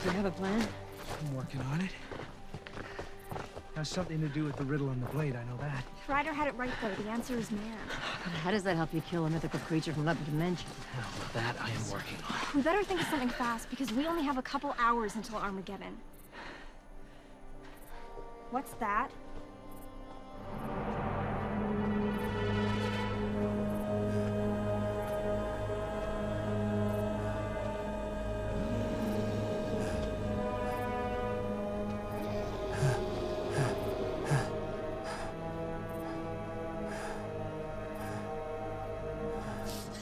Do you have a plan?
I'm working on it. Has something to do with the riddle on the blade, I know that.
Ryder had it right, though. The answer is man.
How does that help you kill a mythical creature from another dimension?
Well, that I am working on.
We better think of something fast, because we only have a couple hours until Armageddon. What's that?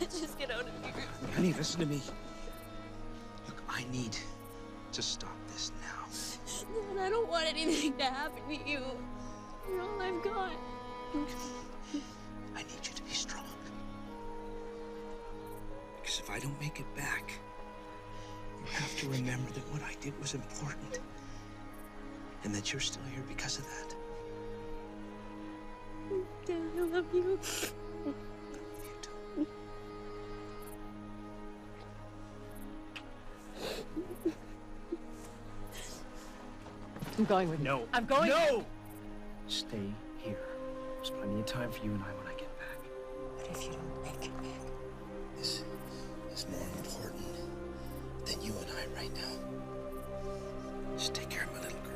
Just get out of here.
Honey, listen to me. Look, I need to stop this now.
Dad, I don't want anything to happen to you. You're all I've got.
I need you to be strong. Because if I don't make it back, you have to remember that what I did was important. And that you're still here because of that.
Dad, I love you. I'm going with you.
No.
I'm going.
No! Stay here. There's plenty of time for you and I when I get back.
But if you don't make it back, this is more important than you and I right now. Just take care of my little girl.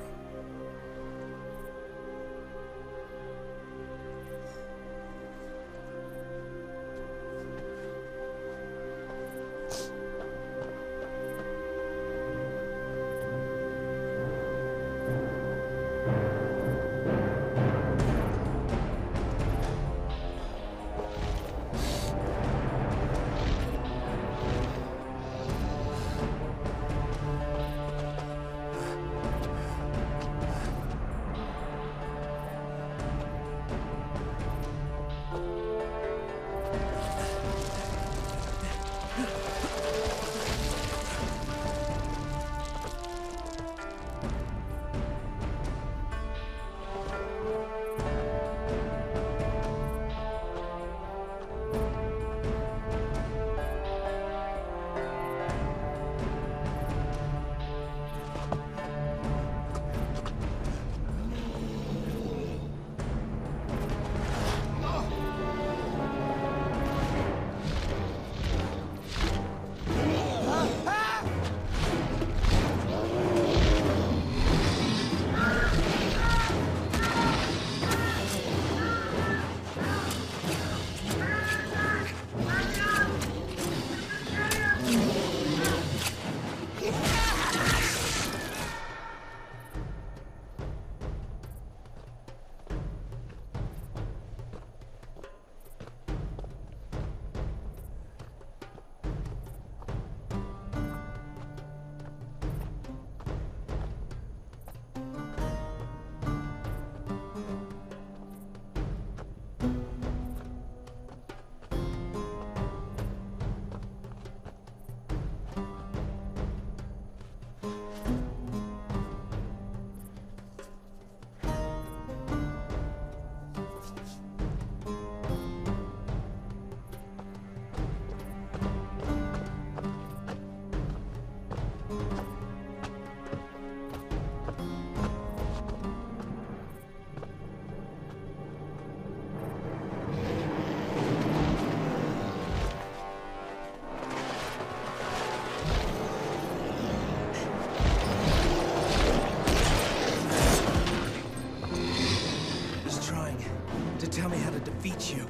Tell me how to defeat you.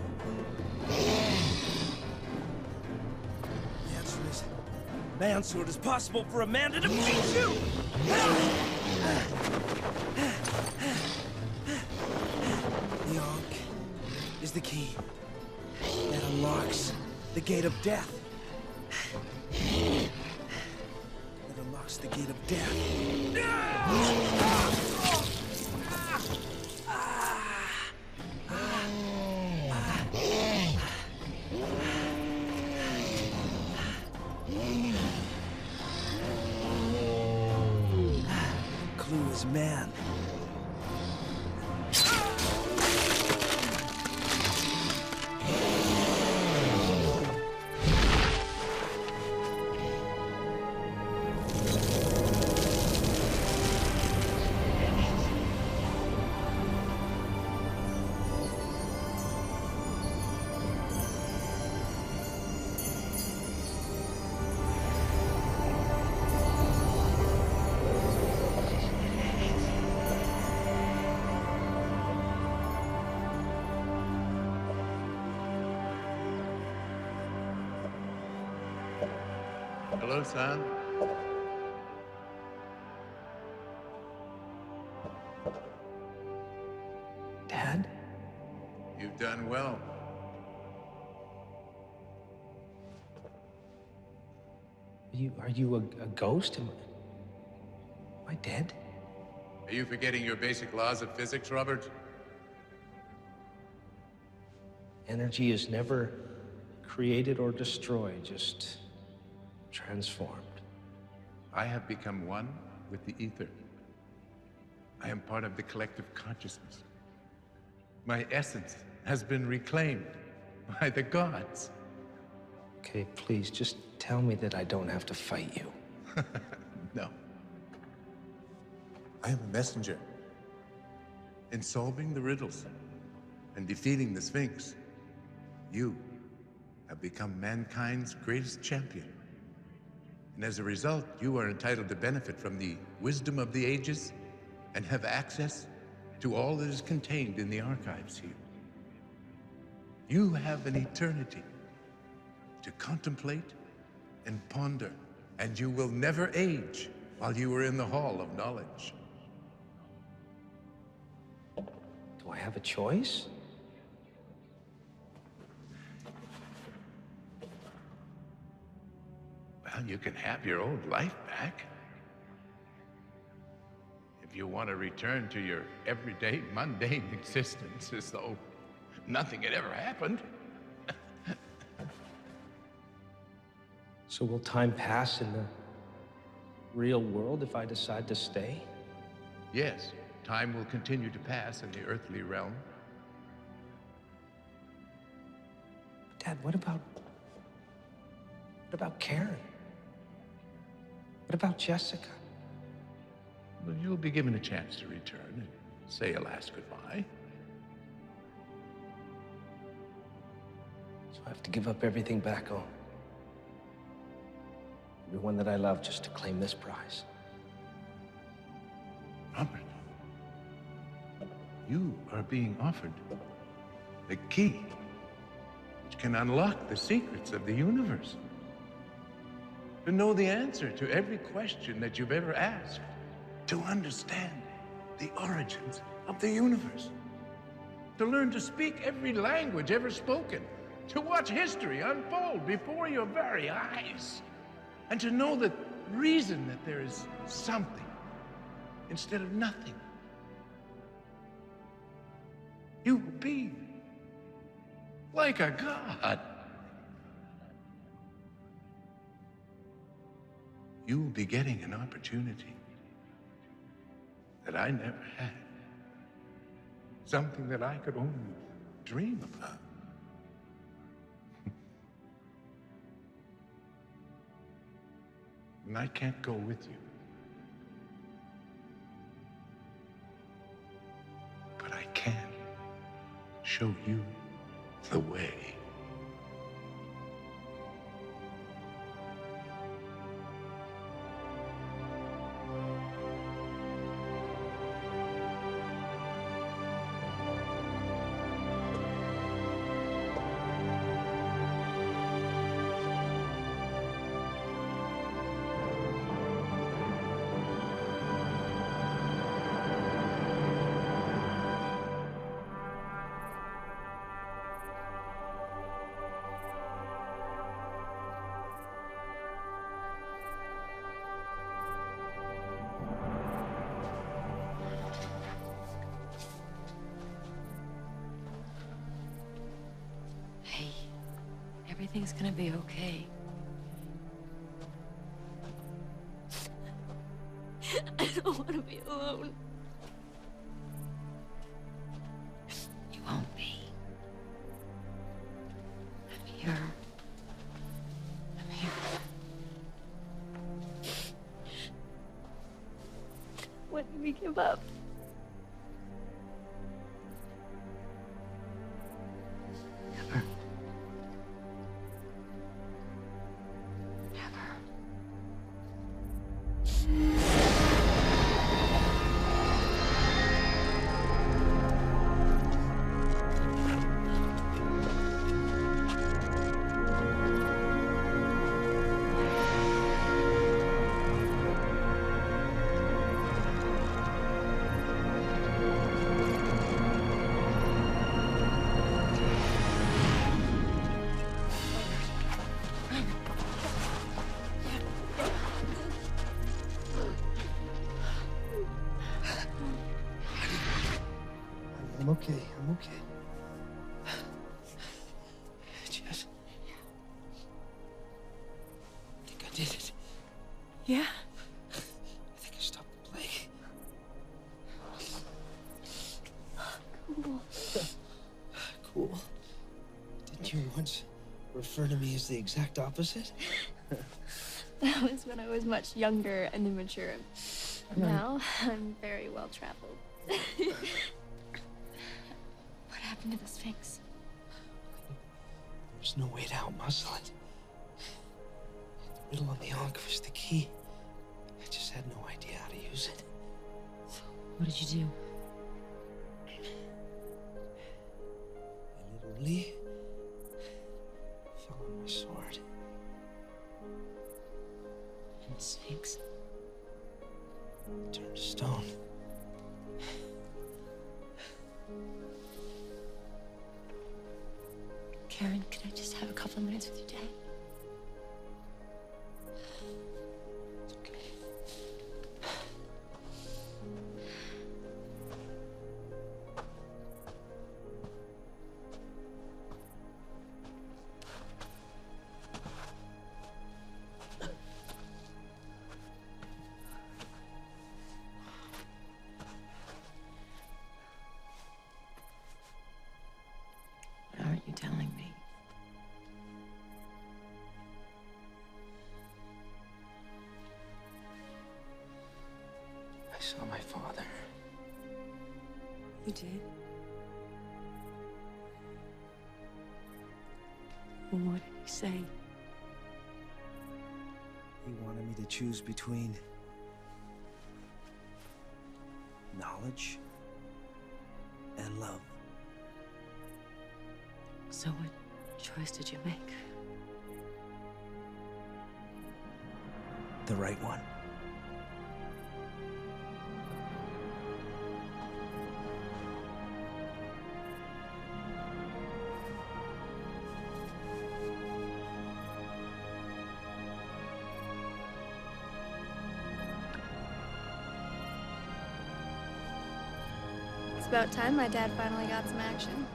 The answer is, manso it is possible for a man to defeat you! The Ankh is the key that unlocks the gate of death. That unlocks the gate of death. Clue is man.
Hello, son.
Dad?
You've done well.
Are you a ghost? Am I dead?
Are you forgetting your basic laws of physics, Robert?
Energy is never created or destroyed, just transformed.
I have become one with the ether. I am part of the collective consciousness. My essence has been reclaimed by the gods.
Okay, please, just tell me that I don't have to fight you.
No. I am a messenger. In solving the riddles and defeating the Sphinx, you have become mankind's greatest champion. And as a result, you are entitled to benefit from the wisdom of the ages and have access to all that is contained in the archives here. You have an eternity to contemplate and ponder, and you will never age while you are in the Hall of Knowledge.
Do I have a choice?
Well, you can have your old life back. If you want to return to your everyday, mundane existence as though nothing had ever happened.
So will time pass in the real world if I decide to stay?
Yes, time will continue to pass in the earthly realm.
Dad, what about Karen? What about Jessica?
Well, you'll be given a chance to return and say a last goodbye.
So I have to give up everything back home. Everyone that I love just to claim this prize.
Robert, you are being offered the key which can unlock the secrets of the universe. To know the answer to every question that you've ever asked. To understand the origins of the universe. To learn to speak every language ever spoken. To watch history unfold before your very eyes. And to know the reason that there is something instead of nothing. You will be like a god. You will be getting an opportunity that I never had. Something that I could only dream about. And I can't go with you. But I can show you the way.
Everything's gonna be okay.
I don't want to be alone.
You won't be. I'm here. I'm here.
When do we give up?
I'm okay. I'm okay. Jess. I think I did it.
Yeah.
I think I stopped the plague.
Cool.
Cool. Didn't you once refer to me as the exact opposite?
That was when I was much younger and immature. Now, I'm very well traveled.
What happened to the Sphinx?
There's no way to outmuscle it. The riddle on the Ankh was the key. I just had no idea how to use it.
So, what did you do?
I literally fell on my sword.
And the Sphinx?
Turned to stone.
Karen, could I just have a couple of minutes with you, Dad?
It's okay.
What aren't you telling me?
I saw my father.
You did? Well, what did he say?
He wanted me to choose between knowledge and love.
So what choice did you make?
The right one.
It's about time my dad finally got some action.